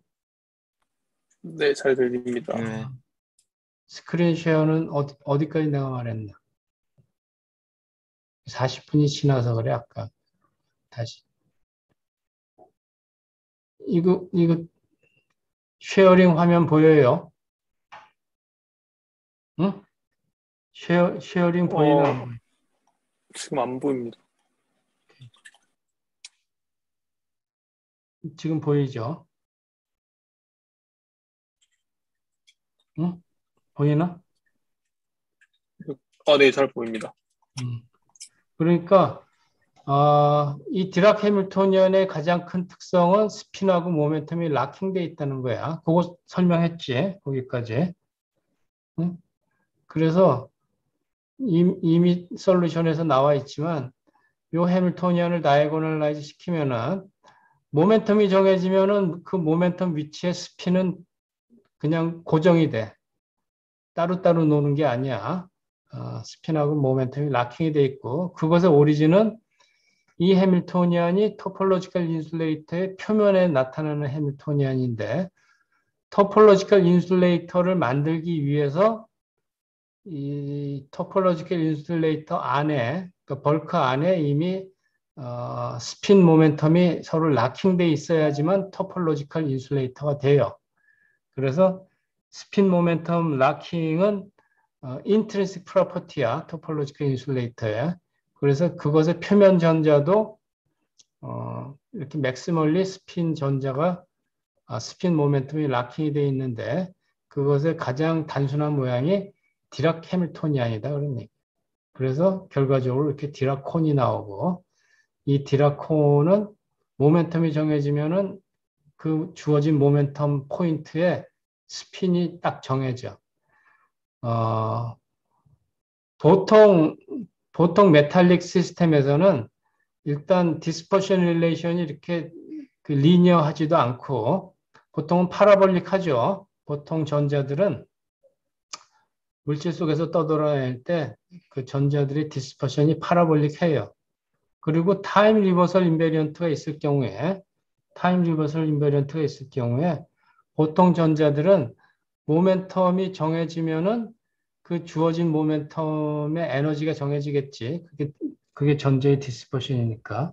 네, 잘 들립니다. 네. 스크린 쉐어는 어디까지 내가 말했나? 40분이 지나서 그래, 아까. 다시. 이거, 쉐어링 화면 보여요? 응? 쉐어링 보이나 안 보여? 지금 안 보입니다. 지금 보이죠? 응? 보이나? 네, 잘 보입니다. 음. 그러니까 이 디락 해밀토니언의 가장 큰 특성은 스핀하고 모멘텀이 락킹돼 있다는 거야. 그거 설명했지, 거기까지. 응? 그래서 이미 솔루션에서 나와 있지만 요 해밀토니언을 다이고널라이즈 시키면은 모멘텀이 정해지면은 그 모멘텀 위치에 스핀은 그냥 고정이 돼. 따로따로 노는 게 아니야. 스핀하고 모멘텀이 락킹이 돼 있고 그것의 오리진은 이 해밀토니안이 토폴로지컬 인슐레이터의 표면에 나타나는 해밀토니안인데 토폴로지컬 인슐레이터를 만들기 위해서 이 토폴로지컬 인슐레이터 안에 그 벌크 안에 이미 스핀 모멘텀이 서로 락킹돼 있어야지만 토폴로지컬 인슐레이터가 돼요. 그래서 스핀 모멘텀 락킹은 인트린식 프로퍼티야 토폴로지컬 인슐레이터에. 그래서 그것의 표면 전자도 이렇게 맥시멀리 스핀 전자가 스핀 모멘텀이 락킹이 되어 있는데 그것의 가장 단순한 모양이 디락 해밀토니안이다 그런 얘기. 그래서 결과적으로 이렇게 디락콘이 나오고 이 디락콘은 모멘텀이 정해지면은 그 주어진 모멘텀 포인트에 스핀이 딱 정해져. 어, 보통 메탈릭 시스템에서는 일단 디스퍼션 릴레이션이 이렇게 그 리니어하지도 않고 보통은 파라볼릭하죠. 보통 전자들은 물질 속에서 떠돌아다닐 때 그 전자들의 디스퍼션이 파라볼릭해요. 그리고 타임 리버설 인베리언트가 있을 경우에 보통 전자들은 모멘텀이 정해지면은 그 주어진 모멘텀의 에너지가 정해지겠지. 그게 전자의 디스퍼션이니까.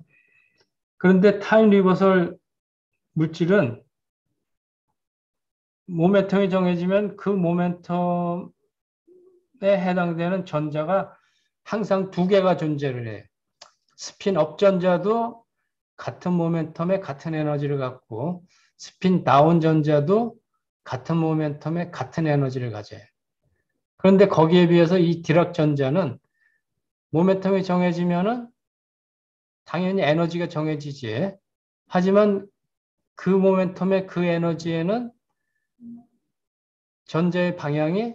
그런데 타임 리버설 물질은 모멘텀이 정해지면 그 모멘텀에 해당되는 전자가 항상 두 개가 존재를 해. 스핀업 전자도 같은 모멘텀에 같은 에너지를 갖고 스핀 다운 전자도 같은 모멘텀에 같은 에너지를 가져요. 그런데 거기에 비해서 이 디락 전자는 모멘텀이 정해지면은 당연히 에너지가 정해지지. 하지만 그 모멘텀의 그 에너지에는 전자의 방향이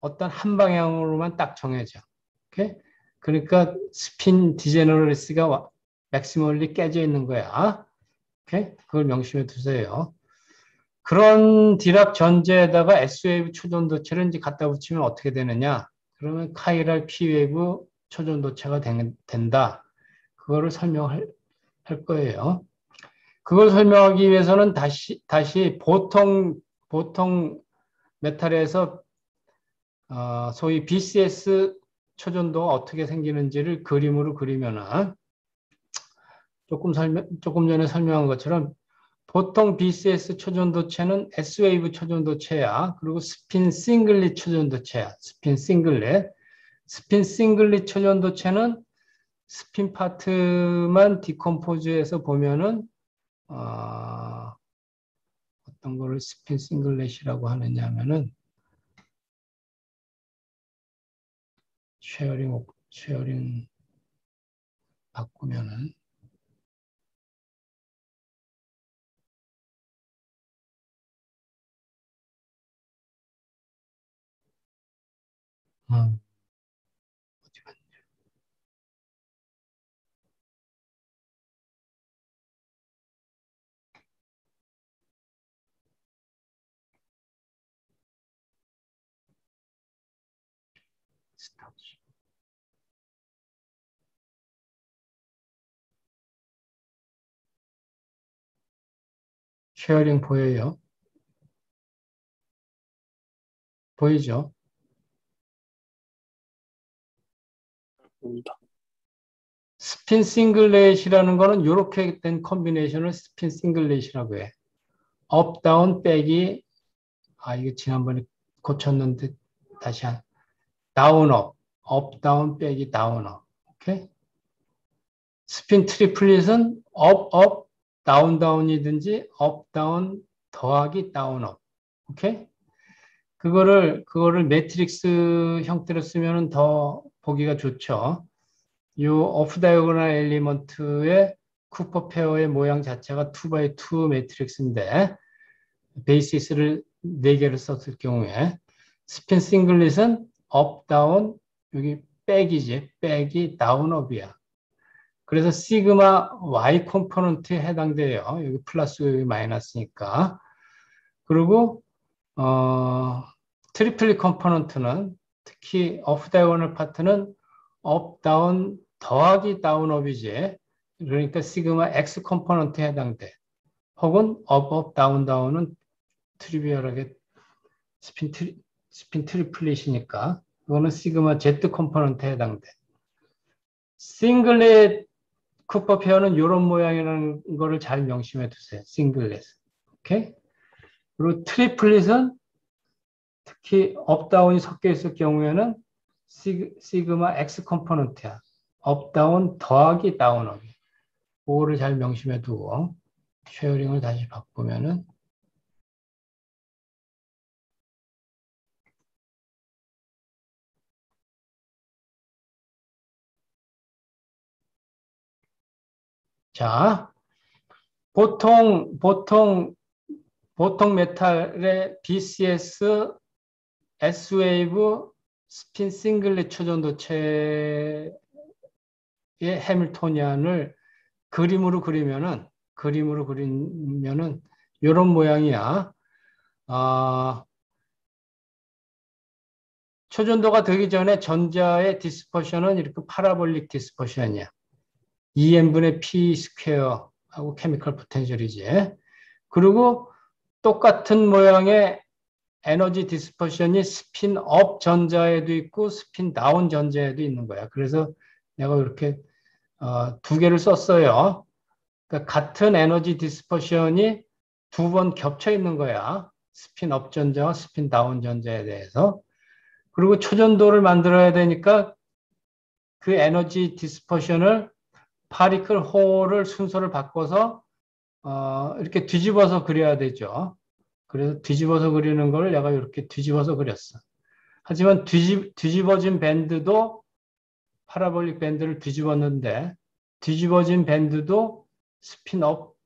어떤 한 방향으로만 딱 정해져. 오케이? 그러니까 스핀 디제너러시가 맥시멀리 깨져 있는 거야. 오케이? 그걸 명심해 두세요. 그런 디락 전제에다가 S웨이브 초전도체를 이제 갖다 붙이면 어떻게 되느냐? 그러면 카이랄 P웨이브 초전도체가 된다. 그거를 설명할 거예요. 그걸 설명하기 위해서는 다시 보통 메탈에서 소위 BCS 초전도가 어떻게 생기는지를 그림으로 그리면은 조금 전에 설명한 것처럼 보통 BCS 초전도체는 S웨이브 초전도체야. 그리고 스핀 싱글릿 초전도체야. 스핀 싱글릿 초전도체는 스핀 파트만 디컴포즈해서 보면은 어떤 거를 스핀 싱글릿이라고 하느냐 하면은 쉐어링 바꾸면은 어디 갔냐? 스타트. 쉐어링 보여요? 보이죠? 보입니다. 스핀 싱글렛이라는 거는 이렇게 된 컨비네이션을 스핀 싱글렛이라고 해. 업, 다운, 빼기, 이거 지난번에 고쳤는데 다시 다운, 업, 다운, 빼기, 다운, 업. 오케이? 스핀 트리플릿은 업, 다운이든지 업, 다운, 더하기, 다운, 업. 오케이? 그거를 매트릭스 형태로 쓰면은 더 보기가 좋죠. 요 오프 다이고널 엘리먼트의 쿠퍼 페어의 모양 자체가 2x2 매트릭스인데 베이시스를 4개를 썼을 경우에 스핀 싱글릿은 업, 다운, 여기 백이지. 백이 다운 업이야. 그래서 시그마 Y 컴포넌트에 해당돼요. 여기 플러스 여기 마이너스니까. 그리고 트리플리 컴포넌트는 특히 오프 다이고널 파트는 업, 다운, 더하기 다운 업이지. 그러니까 시그마 X 컴포넌트에 해당돼. 혹은 업, 다운, 다운은 트리비얼하게 스핀 트리플릿이니까 이거는 시그마 Z 컴포넌트에 해당돼. 싱글렛 쿠퍼 페어는 이런 모양이라는 거를 잘 명심해 두세요. 싱글렛. 오케이? 그리고 트리플릿은 특히 업다운이 섞여 있을 경우에는 시그마 X 컴포넌트야. 업다운 더하기 다운업이. 그거를 잘 명심해 두고 쉐어링을 다시 바꾸면은 자, 보통 메탈의 BCS, S웨이브, 스핀 싱글렛 초전도체의 해밀토니안을 그림으로 그리면은 이런 모양이야. 초전도가 되기 전에 전자의 디스퍼션은 이렇게 파라볼릭 디스퍼션이야. 2n분의 p 스퀘어하고 케미컬 포텐셜이지. 그리고 똑같은 모양의 에너지 디스퍼션이 스핀 업 전자에도 있고 스핀 다운 전자에도 있는 거야. 그래서 내가 이렇게 2개를 썼어요. 그러니까 같은 에너지 디스퍼션이 2번 겹쳐 있는 거야. 스핀 업 전자와 스핀 다운 전자에 대해서. 그리고 초전도를 만들어야 되니까 그 에너지 디스퍼션을 파리클 홀을 순서를 바꿔서 이렇게 뒤집어서 그려야 되죠. 그래서 뒤집어서 그리는 걸 내가 이렇게 뒤집어서 그렸어. 하지만 뒤집어진 밴드도 파라볼릭 밴드를 뒤집었는데 뒤집어진 밴드도 스핀업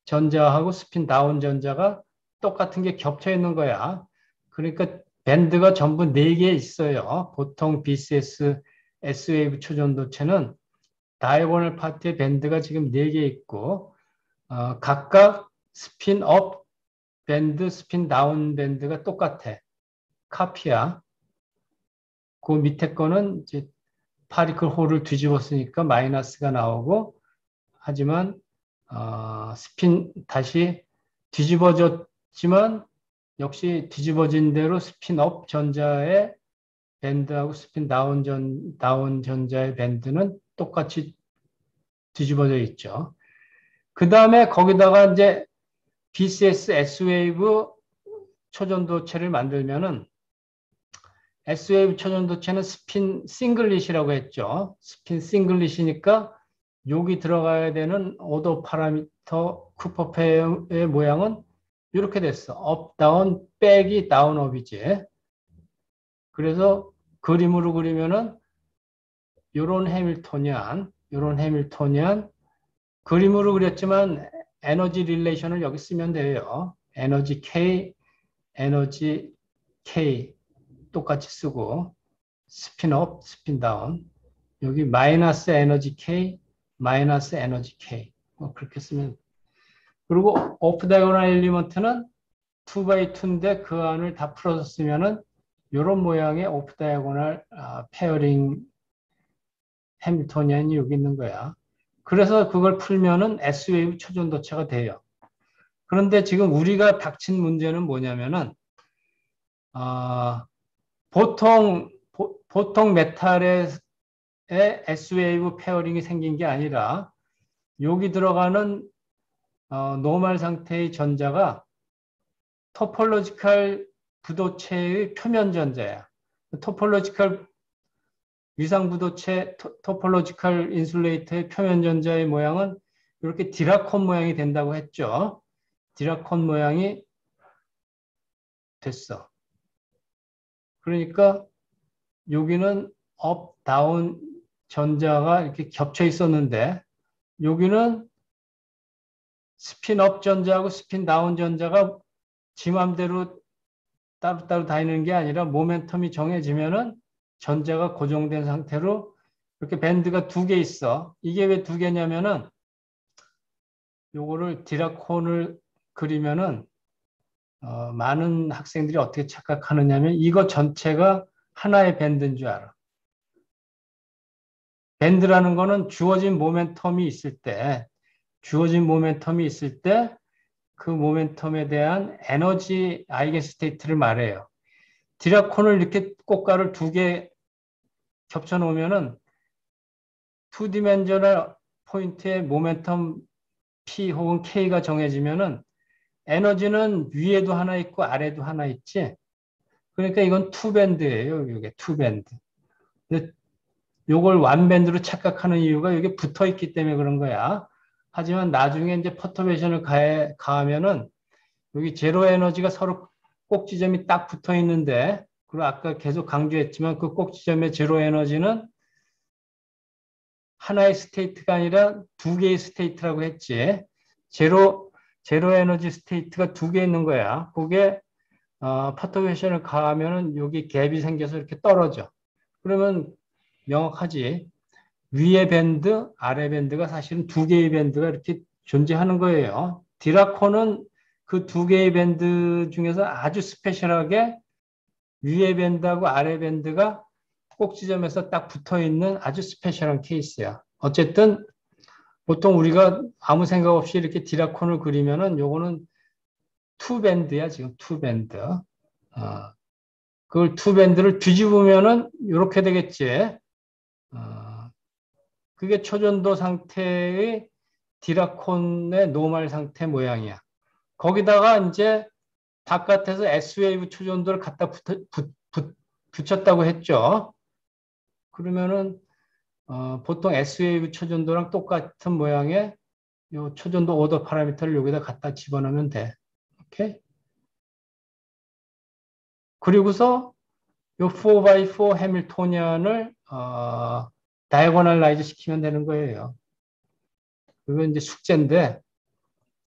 전자하고 스핀 다운 전자가 똑같은 게 겹쳐 있는 거야. 그러니까 밴드가 전부 4개 있어요. 보통 BCS S웨이브 초전도체는 다이고널 파트의 밴드가 지금 4개 있고 각각 스핀업 밴드, 스핀 다운 밴드가 똑같아. 카피야. 그 밑에 거는 이제 파리클 홀을 뒤집었으니까 마이너스가 나오고 하지만 스핀 다시 뒤집어졌지만 역시 뒤집어진 대로 스핀업 전자의 밴드하고 스핀 다운 전자의 밴드는 똑같이 뒤집어져 있죠. 그 다음에 거기다가 이제 BCS S웨이브 초전도체를 만들면은 S웨이브 초전도체는 스핀 싱글릿이라고 했죠. 스핀 싱글릿이니까 여기 들어가야 되는 오도 파라미터 쿠퍼페의 모양은 이렇게 됐어. 업, 다운, 백이 다운, 업이지. 그래서 그림으로 그리면은 요런 해밀토니안 그림으로 그렸지만 에너지 릴레이션을 여기 쓰면 돼요. 에너지 K 똑같이 쓰고 스핀 업, 스핀 다운 여기 마이너스 에너지 K, 마이너스 에너지 K 뭐 그렇게 쓰면 그리고 오프 다이고널 엘리먼트는 2x2인데 그 안을 다 풀어서 쓰면은 이런 모양의 오프 다이고널 페어링 해밀토니안이 여기 있는 거야. 그래서 그걸 풀면은 S웨이브 초전도체가 돼요. 그런데 지금 우리가 닥친 문제는 뭐냐면은 보통 메탈의 S웨이브 페어링이 생긴 게 아니라 여기 들어가는 노멀 상태의 전자가 토폴로지컬 부도체의 표면 전자야. 토폴로지컬 위상 부도체 토폴로지컬 인슐레이터의 표면 전자의 모양은 이렇게 디라콘 모양이 된다고 했죠. 디라콘 모양이 됐어. 그러니까 여기는 업, 다운 전자가 이렇게 겹쳐 있었는데 여기는 스핀업 전자하고 스핀 다운 전자가 지 맘대로 따로따로 다니는 게 아니라 모멘텀이 정해지면은 전자가 고정된 상태로 이렇게 밴드가 두 개 있어. 이게 왜 두 개냐면은 요거를 디라콘을 그리면은 많은 학생들이 어떻게 착각하느냐면 이거 전체가 하나의 밴드인 줄 알아. 밴드라는 거는 주어진 모멘텀이 있을 때 그 모멘텀에 대한 에너지 아이겐 스테이트를 말해요. 디라콘을 이렇게 꽃가루 두 개 겹쳐 놓으면은 투 디멘저널 포인트의 모멘텀 P 혹은 K가 정해지면은 에너지는 위에도 하나 있고 아래도 하나 있지. 그러니까 이건 투밴드예요. 이게 투밴드. 근데 요걸 완밴드로 착각하는 이유가 이게 붙어 있기 때문에 그런 거야. 하지만 나중에 이제 퍼터베이션을 가하면은 여기 제로 에너지가 서로 꼭지점이 딱 붙어 있는데, 그리고 아까 계속 강조했지만 그 꼭지점의 제로 에너지는 하나의 스테이트가 아니라 두 개의 스테이트라고 했지. 제로, 제로 에너지 스테이트가 두 개 있는 거야. 그게, 퍼터베이션을 가하면은 여기 갭이 생겨서 이렇게 떨어져. 그러면 명확하지. 위에 밴드, 아래 밴드가 사실은 두 개의 밴드가 이렇게 존재하는 거예요. 디라콘은 그 두 개의 밴드 중에서 아주 스페셜하게 위에 밴드하고 아래 밴드가 꼭지점에서 딱 붙어 있는 아주 스페셜한 케이스야. 어쨌든 보통 우리가 아무 생각 없이 이렇게 디라콘을 그리면은 요거는 투 밴드야, 지금 투 밴드. 그걸 투 밴드를 뒤집으면은 이렇게 되겠지. 어, 그게 초전도 상태의 디라콘의 노멀 상태 모양이야. 거기다가 이제 바깥에서 S웨이브 초전도를 갖다 붙였다고 했죠. 그러면은 보통 S웨이브 초전도랑 똑같은 모양의 요 초전도 오더 파라미터를 여기다 갖다 집어넣으면 돼. 오케이? 그리고서 요 4x4 해밀토니안을 다이고널라이즈 시키면 되는 거예요. 그건 이제 숙제인데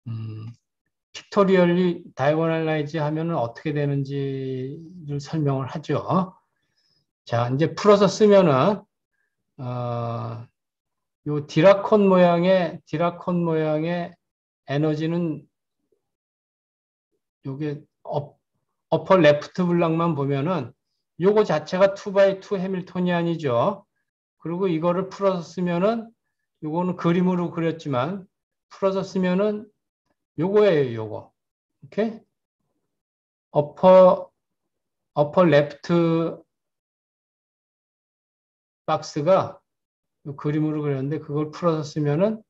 음, 픽토리얼리 다이고널라이즈 하면은 어떻게 되는지를 설명을 하죠. 자, 이제 풀어서 쓰면은 어, 요 디라콘 모양의 에너지는 요게 어퍼 레프트 블락만 보면은 요거 자체가 2x2 해밀토니안이죠. 그리고 이거를 풀어서 쓰면은 요거는 그림으로 그렸지만 풀어서 쓰면은 요거예요, 요거. 오케이? 어퍼 레프트 박스가 요 그림으로 그렸는데 그걸 풀어서 쓰면은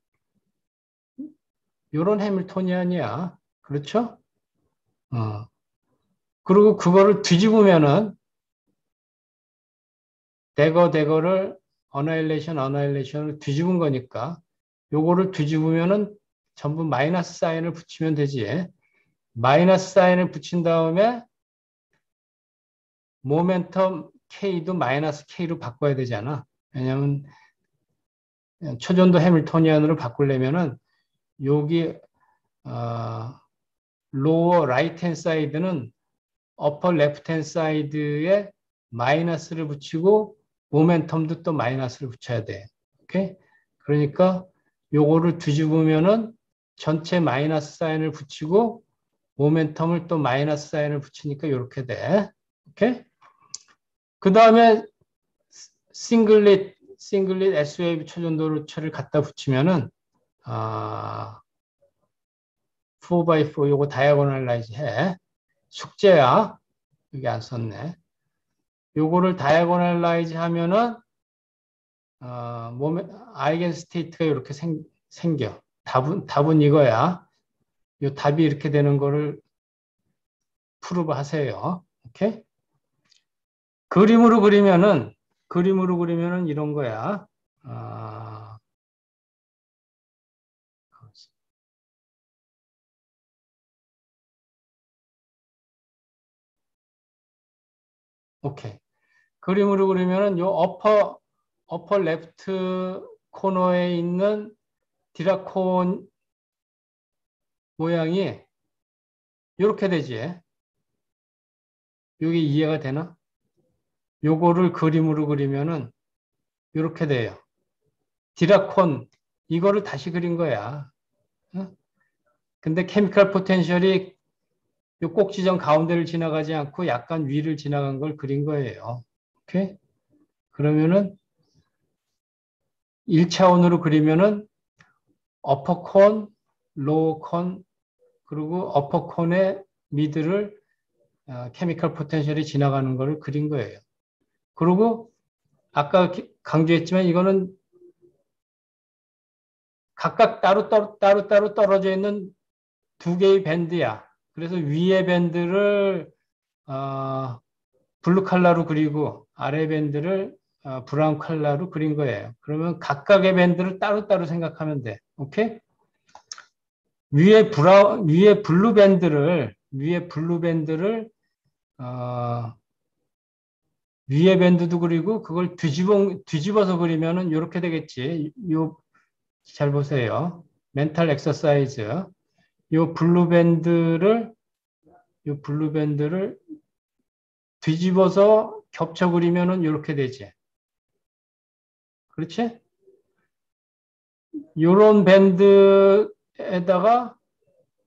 요런 해밀토니안이야. 그렇죠? 어. 그리고 그거를 뒤집으면은 대거를 어나일레이션을 뒤집은 거니까 요거를 뒤집으면은 전부 마이너스 사인을 붙이면 되지. 마이너스 사인을 붙인 다음에 모멘텀 K도 마이너스 K로 바꿔야 되잖아. 왜냐하면 초전도 해밀토니안으로 바꾸려면은 여기 로어 라이트 핸 사이드는 어퍼 레프트 핸 사이드에 마이너스를 붙이고 모멘텀도 또 마이너스를 붙여야 돼. 오케이? 그러니까 요거를 뒤집으면은 전체 마이너스 사인을 붙이고 모멘텀을 또 마이너스 사인을 붙이니까 이렇게 돼. 오케이? 그 다음에 싱글릿 S웨이브 초전도를 갖다 붙이면은 4x4 요거 다이아고널라이즈 해. 숙제야. 여기 안 썼네. 요거를 다이아고널라이즈 하면은 몸에 아이겐 스테이트가 이렇게 생겨. 답은 이거야. 요 답이 이렇게 되는 거를 프루브 하세요. 오케이? 그림으로 그리면은 이런 거야. 아, 오케이. 그림으로 그리면은 요 어퍼 레프트 코너에 있는 디라콘 모양이 이렇게 되지. 여기 이해가 되나? 요거를 그림으로 그리면은 이렇게 돼요. 디라콘 이거를 다시 그린 거야. 어? 근데 케미컬 포텐셜이 요 꼭지점 가운데를 지나가지 않고 약간 위를 지나간 걸 그린 거예요. 오케이? 그러면은 1차원으로 그리면은 어퍼콘, 로어콘, 그리고 어퍼콘의 미드를 케미컬 포텐셜이 지나가는 것을 그린 거예요. 그리고 아까 강조했지만 이거는 각각 따로 떨어져 있는 두 개의 밴드야. 그래서 위에 밴드를 블루 컬러로 그리고 아래 밴드를 브라운 컬러로 그린 거예요. 그러면 각각의 밴드를 따로따로 생각하면 돼. 오케이? 위에 블루 밴드를 위에 밴드도 그리고 그걸 뒤집어서 그리면은 이렇게 되겠지. 잘 보세요. 멘탈 엑서사이즈. 요 블루 밴드를 요 블루 밴드를 뒤집어서 겹쳐 그리면은 이렇게 되지. 그렇지? 요런 밴드에다가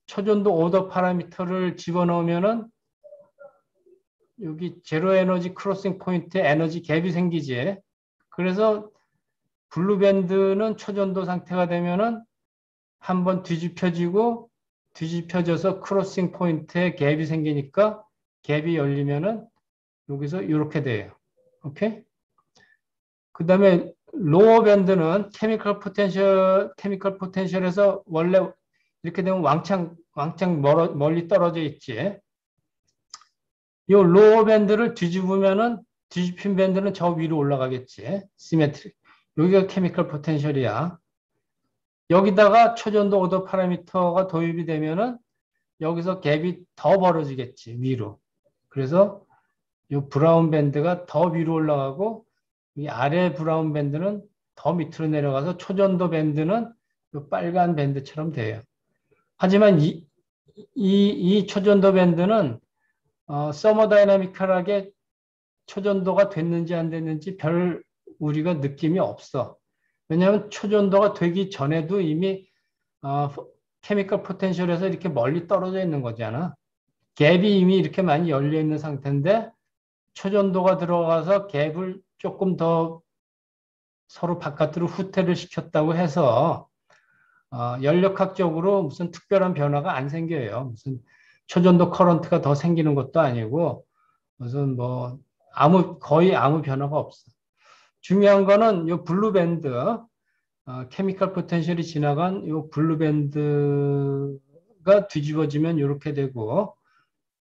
초전도 오더 파라미터를 집어넣으면은 여기 제로 에너지 크로싱 포인트에 에너지 갭이 생기지. 그래서 블루 밴드는 초전도 상태가 되면은 한번 뒤집혀져서 크로싱 포인트에 갭이 생기니까 갭이 열리면은 여기서 이렇게 돼요. 오케이? 그 다음에 로어 밴드는 케미컬 포텐셜에서 원래 이렇게 되면 왕창 멀리 떨어져 있지. 이 로어 밴드를 뒤집힌 밴드는 저 위로 올라가겠지. 시메트리. 여기가 케미컬 포텐셜이야. 여기다가 초전도 오더 파라미터가 도입이 되면은 여기서 갭이 더 벌어지겠지, 위로. 그래서 이 브라운 밴드가 더 위로 올라가고 이 아래 브라운 밴드는 더 밑으로 내려가서 초전도 밴드는 이 빨간 밴드처럼 돼요. 하지만 이 초전도 밴드는 서머다이나미컬하게 초전도가 됐는지 안 됐는지 별 우리가 느낌이 없어. 왜냐하면 초전도가 되기 전에도 이미 어, 케미컬 포텐셜에서 이렇게 멀리 떨어져 있는 거잖아. 갭이 이미 이렇게 많이 열려 있는 상태인데 초전도가 들어가서 갭을 조금 더 서로 바깥으로 후퇴를 시켰다고 해서 연력학적으로 무슨 특별한 변화가 안 생겨요. 무슨 초전도 커런트가 더 생기는 것도 아니고 무슨 뭐 거의 아무 변화가 없어. 중요한 거는 이 블루밴드, 케미컬 포텐셜이 지나간 이 블루밴드가 뒤집어지면 이렇게 되고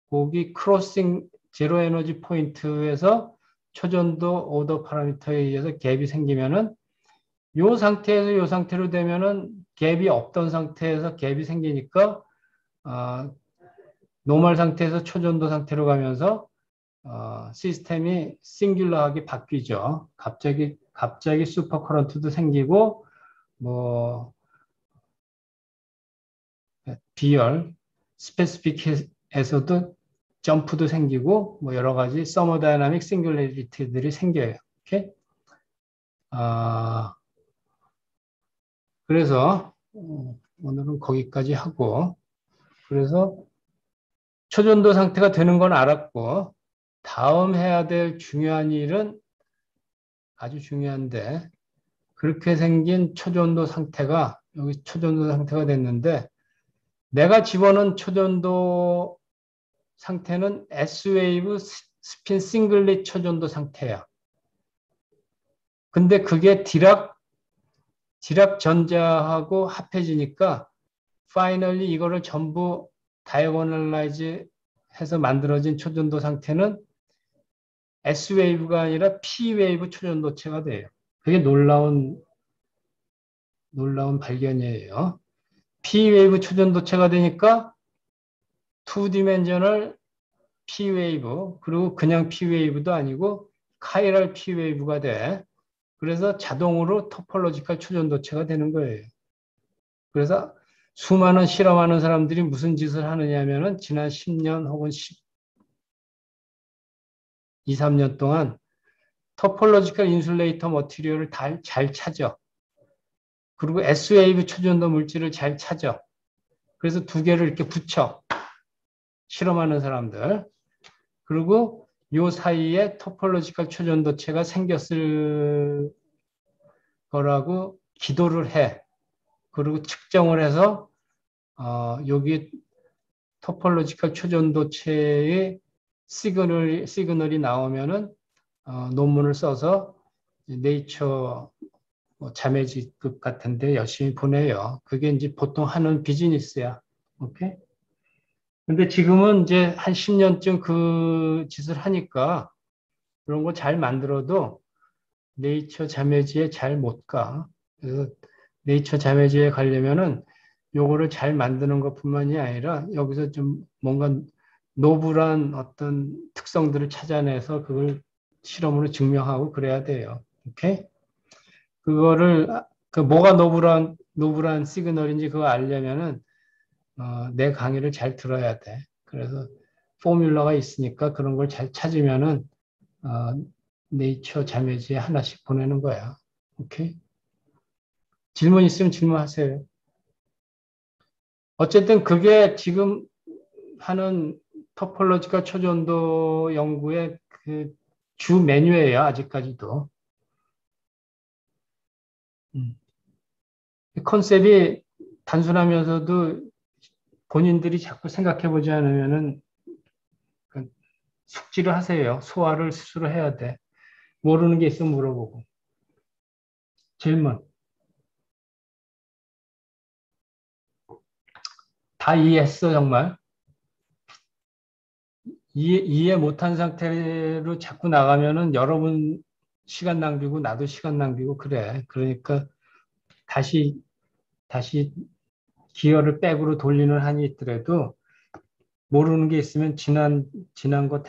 거기 크로싱 제로 에너지 포인트에서 초전도 오더 파라미터에 의해서 갭이 생기면은 요 상태에서 요 상태로 되면은 갭이 없던 상태에서 갭이 생기니까 노멀 상태에서 초전도 상태로 가면서 시스템이 싱귤러하게 바뀌죠. 갑자기 슈퍼 커런트도 생기고 뭐 비열 스페시픽에서도 점프도 생기고 뭐 여러 가지 서머다이나믹 싱귤레리티들이 생겨요. 오케이? 그래서 오늘은 거기까지 하고 그래서 초전도 상태가 되는 건 알았고 다음 해야 될 중요한 일은 아주 중요한데 그렇게 생긴 초전도 상태가 여기 초전도 상태가 됐는데 내가 집어넣은 초전도 상태는 S웨이브 스핀 싱글릿 초전도 상태야. 근데 그게 디락 전자하고 합해지니까 파이널리 이거를 전부 다이고널라이즈 해서 만들어진 초전도 상태는 S웨이브가 아니라 P웨이브 초전도체가 돼요. 그게 놀라운 발견이에요. P웨이브 초전도체가 되니까 2디멘셔널 P웨이브, 그리고 그냥 P웨이브도 아니고 카이럴 P웨이브가 돼. 그래서 자동으로 토폴로지컬 초전도체가 되는 거예요. 그래서 수많은 실험하는 사람들이 무슨 짓을 하느냐 하면은 지난 10년 혹은 2, 3년 동안 토폴로지컬 인슐레이터 머티리얼을 잘 찾아. 그리고 S웨이브 초전도 물질을 잘 찾아. 그래서 두 개를 이렇게 붙여. 실험하는 사람들. 그리고 요 사이에 토폴로지컬 초전도체가 생겼을 거라고 기도를 해. 그리고 측정을 해서 여기 토폴로지컬 초전도체의 시그널이 나오면은 논문을 써서 네이처 뭐 자매지급 같은데 열심히 보내요. 그게 이제 보통 하는 비즈니스야. 오케이? 근데 지금은 이제 한 10년쯤 그 짓을 하니까 그런 거 잘 만들어도 네이처 자매지에 잘 못 가. 그래서 네이처 자매지에 가려면은 요거를 잘 만드는 것뿐만이 아니라 여기서 좀 뭔가 노블한 어떤 특성들을 찾아내서 그걸 실험으로 증명하고 그래야 돼요. 오케이? 그거를 그 뭐가 노블한 시그널인지 그거 알려면은 내 강의를 잘 들어야 돼. 그래서 포뮬러가 있으니까 그런 걸 잘 찾으면은 어, 네이처 자매지에 하나씩 보내는 거야. 오케이? 질문 있으면 질문하세요. 어쨌든 그게 지금 하는 토폴로지컬 초전도 연구의 그 주 메뉴예요, 아직까지도. 음. 컨셉이 단순하면서도 본인들이 자꾸 생각해 보지 않으면은 그 숙지를 하세요. 소화를 스스로 해야 돼. 모르는 게 있으면 물어보고. 질문. 다 이해했어, 정말? 이해 못한 상태로 자꾸 나가면은 여러분 시간 낭비고 나도 시간 낭비고 그래. 그러니까 다시, 다시 기어를 백으로 돌리는 한이 있더라도 모르는 게 있으면 지난 거,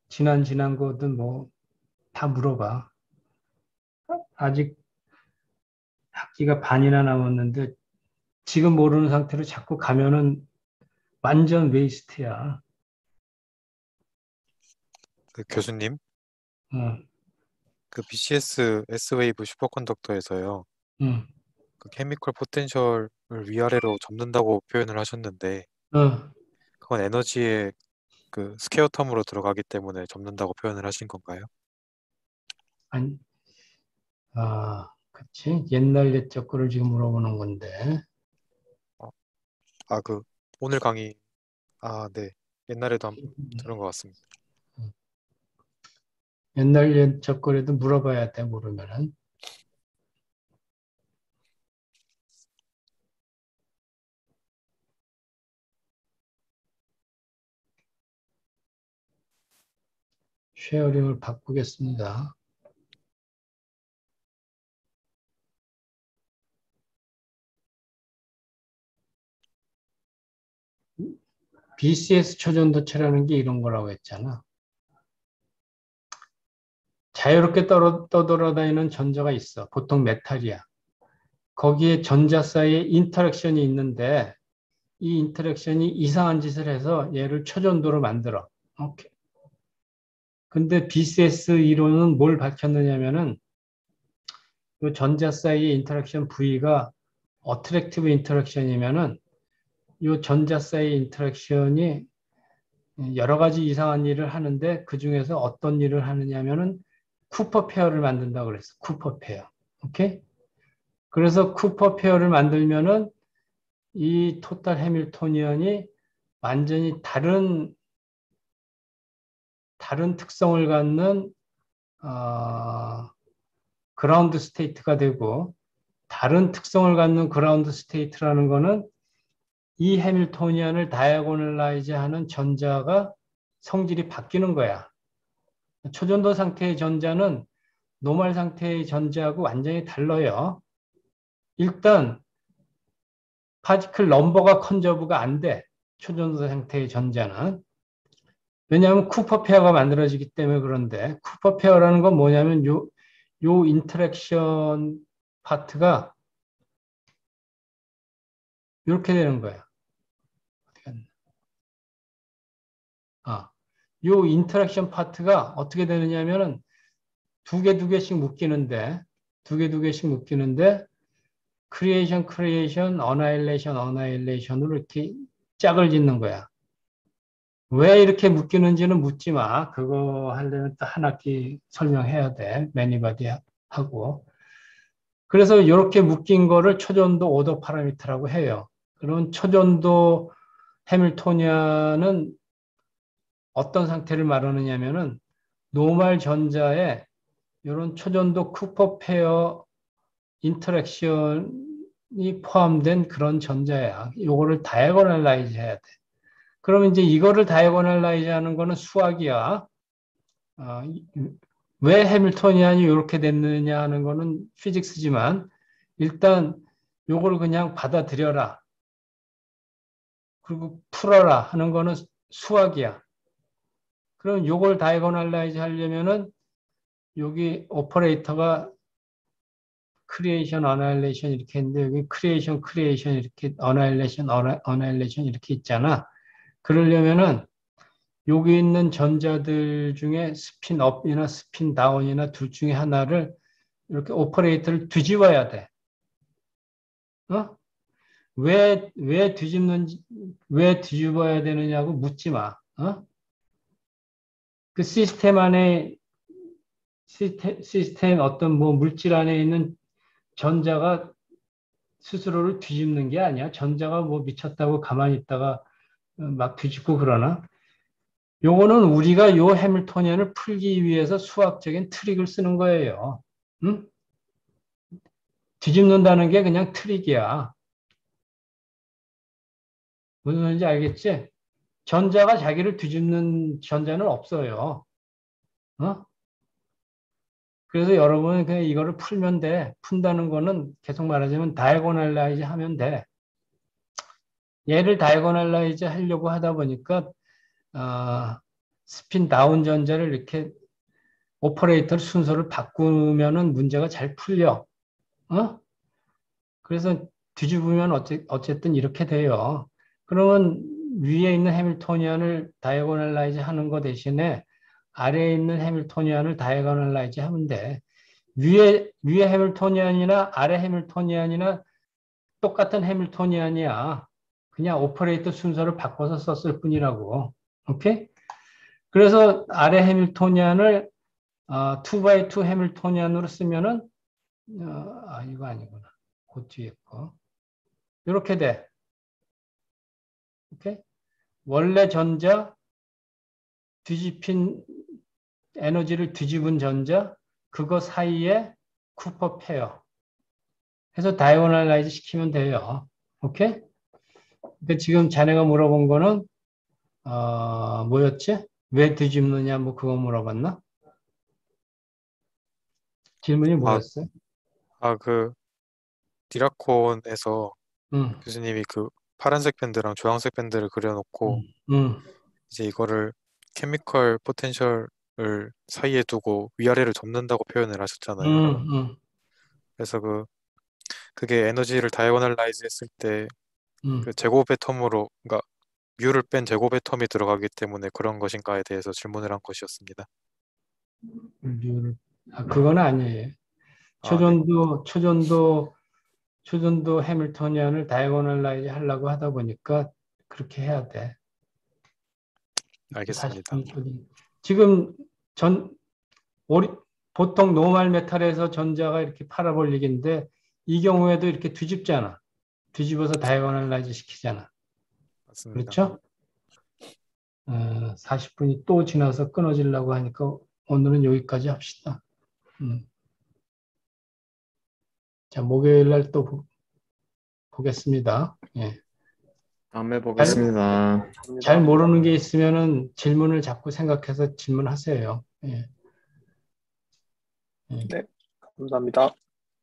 지난 거든 뭐 다 물어봐. 아직 학기가 반이나 남았는데 지금 모르는 상태로 자꾸 가면은 완전 웨이스트야. 그 교수님, 응, 그 BCS S웨이브 슈퍼컨덕터에서요, 응, 그 케미컬 포텐셜을 위아래로 접는다고 표현을 하셨는데, 응. 그건 에너지의 그 스퀘어 텀으로 들어가기 때문에 접는다고 표현을 하신 건가요? 아니, 그치. 옛날 옛적 거를 지금 물어보는 건데. 어, 그 오늘 강의, 네, 옛날에도 한번 들은 것 같습니다. 옛날 옛적 거라도 물어봐야 돼, 모르면은. 쉐어링을 바꾸겠습니다. BCS 초전도체라는 게 이런 거라고 했잖아. 자유롭게 떠돌아다니는 전자가 있어. 보통 메탈이야. 거기에 전자 사이에 인터랙션이 있는데 이 인터랙션이 이상한 짓을 해서 얘를 초전도로 만들어. 오케이. 근데 BCS 이론은 뭘 밝혔느냐면은 이 전자 사이의 인터랙션 부위가 어트랙티브 인터랙션이면은 이 전자 사이의 인터랙션이 여러 가지 이상한 일을 하는데 그 중에서 어떤 일을 하느냐면은 쿠퍼 페어를 만든다고 그랬어. 쿠퍼 페어. 오케이? 그래서 쿠퍼 페어를 만들면은 이 토탈 해밀토니언이 완전히 다른 특성을 갖는 그라운드 스테이트가 되고 다른 특성을 갖는 그라운드 스테이트라는 거는 이 해밀토니언을 다이아고널라이즈 하는 전자가 성질이 바뀌는 거야. 초전도 상태의 전자는 노멀 상태의 전자하고 완전히 달라요. 일단 파티클 넘버가 컨저브가 안 돼. 초전도 상태의 전자는. 왜냐하면 쿠퍼 페어가 만들어지기 때문에 그런데 쿠퍼 페어라는 건 뭐냐면 요 인터랙션 파트가 이렇게 되는 거야. 어떻게 했나? 요 인터랙션 파트가 어떻게 되느냐면은 두 개씩 묶이는데 두 개씩 묶이는데 크리에이션, 어나일레이션으로 이렇게 짝을 짓는 거야. 왜 이렇게 묶이는지는 묻지 마. 그거 하려면 또 한 학기 설명해야 돼. 매니바디 하고. 그래서 이렇게 묶인 거를 초전도 오더 파라미터라고 해요. 그런 초전도 해밀토니안은 어떤 상태를 말하느냐면은 노멀 전자에 이런 초전도 쿠퍼 페어 인터랙션이 포함된 그런 전자야. 요거를 다이아고널라이즈 해야 돼. 그러면 이제 이거를 다이아고널라이즈 하는 거는 수학이야. 어, 왜 해밀토니안이 이렇게 됐느냐 하는 거는 피직스지만 일단 요걸 그냥 받아들여라. 그리고 풀어라 하는 거는 수학이야. 그럼 요걸 다이아고널라이즈 하려면은 여기 오퍼레이터가 크리에이션, 어나일레이션 이렇게 했는데 여기 크리에이션 이렇게 어나일레이션 이렇게 있잖아. 그러려면은 여기 있는 전자들 중에 스핀업이나 스핀 다운이나 둘 중에 하나를 이렇게 오퍼레이터를 뒤집어야 돼. 어? 왜 뒤집어야 되느냐고 묻지 마. 어? 그 시스템 안에, 시스템 어떤 뭐 물질 안에 있는 전자가 스스로를 뒤집는 게 아니야. 전자가 뭐 미쳤다고 가만히 있다가 막 뒤집고 그러나? 요거는 우리가 요 해밀토니안을 풀기 위해서 수학적인 트릭을 쓰는 거예요. 응? 뒤집는다는 게 그냥 트릭이야. 무슨 말인지 알겠지? 전자가 자기를 뒤집는 전자는 없어요. 어? 그래서 여러분은 그냥 이거를 풀면 돼. 푼다는 거는 계속 말하자면 다이고널라이즈 하면 돼. 얘를 다이고널라이즈 하려고 하다 보니까 스핀 다운 전자를 이렇게 오퍼레이터 순서를 바꾸면은 문제가 잘 풀려. 어? 그래서 뒤집으면 어쨌든 이렇게 돼요. 그러면 위에 있는 해밀토니안을 다이아고널라이즈 하는 거 대신에 아래에 있는 해밀토니안을 다이아고널라이즈 하면 돼. 위에 해밀토니안이나 아래 해밀토니안이나 똑같은 해밀토니안이야. 그냥 오퍼레이터 순서를 바꿔서 썼을 뿐이라고. 오케이? 그래서 아래 해밀토니안을 2x2 해밀토니안으로 쓰면은 이거 아니구나. 그 뒤에 거. 이렇게 돼. 오케이? 원래 전자, 뒤집힌 에너지를 뒤집은 전자, 그거 사이에 쿠퍼 페어 해서 다이고널라이즈 시키면 돼요. 오케이? 근데 지금 자네가 물어본 거는 뭐였지? 왜 뒤집느냐 뭐 그거 물어봤나? 질문이 아, 뭐였어요? 그 디라콘에서 응, 교수님이 그 파란색 밴드랑 주황색 밴드를 응, 그려놓고 응, 이제 이거를 케미컬 포텐셜을 사이에 두고 위아래를 접는다고 표현을 하셨잖아요. 응, 응, 그래서 그게 에너지를 다이고널라이즈 했을 때 응. 그 제곱의 텀으로, 그러니까 뮤를 뺀 제곱의 텀이 들어가기 때문에 그런 것인가에 대해서 질문을 한 것이었습니다. 그건 아니에요. 아, 네. 초전도 해밀토니안을 다이고널라이즈 하려고 하다 보니까 그렇게 해야 돼. 알겠습니다. 40분 지금 전 오리, 보통 노멀 메탈에서 전자가 이렇게 파라볼릭인데 이 경우에도 이렇게 뒤집잖아. 뒤집어서 다이고널라이즈 시키잖아. 맞습니다. 그렇죠? 40분이 또 지나서 끊어지려고 하니까 오늘은 여기까지 합시다. 자, 목요일 날 또 보겠습니다. 예. 다음에 잘, 보겠습니다. 잘 감사합니다. 모르는 게 있으면은 질문을 자꾸 생각해서 질문하세요. 예. 예. 네, 감사합니다.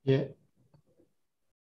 예.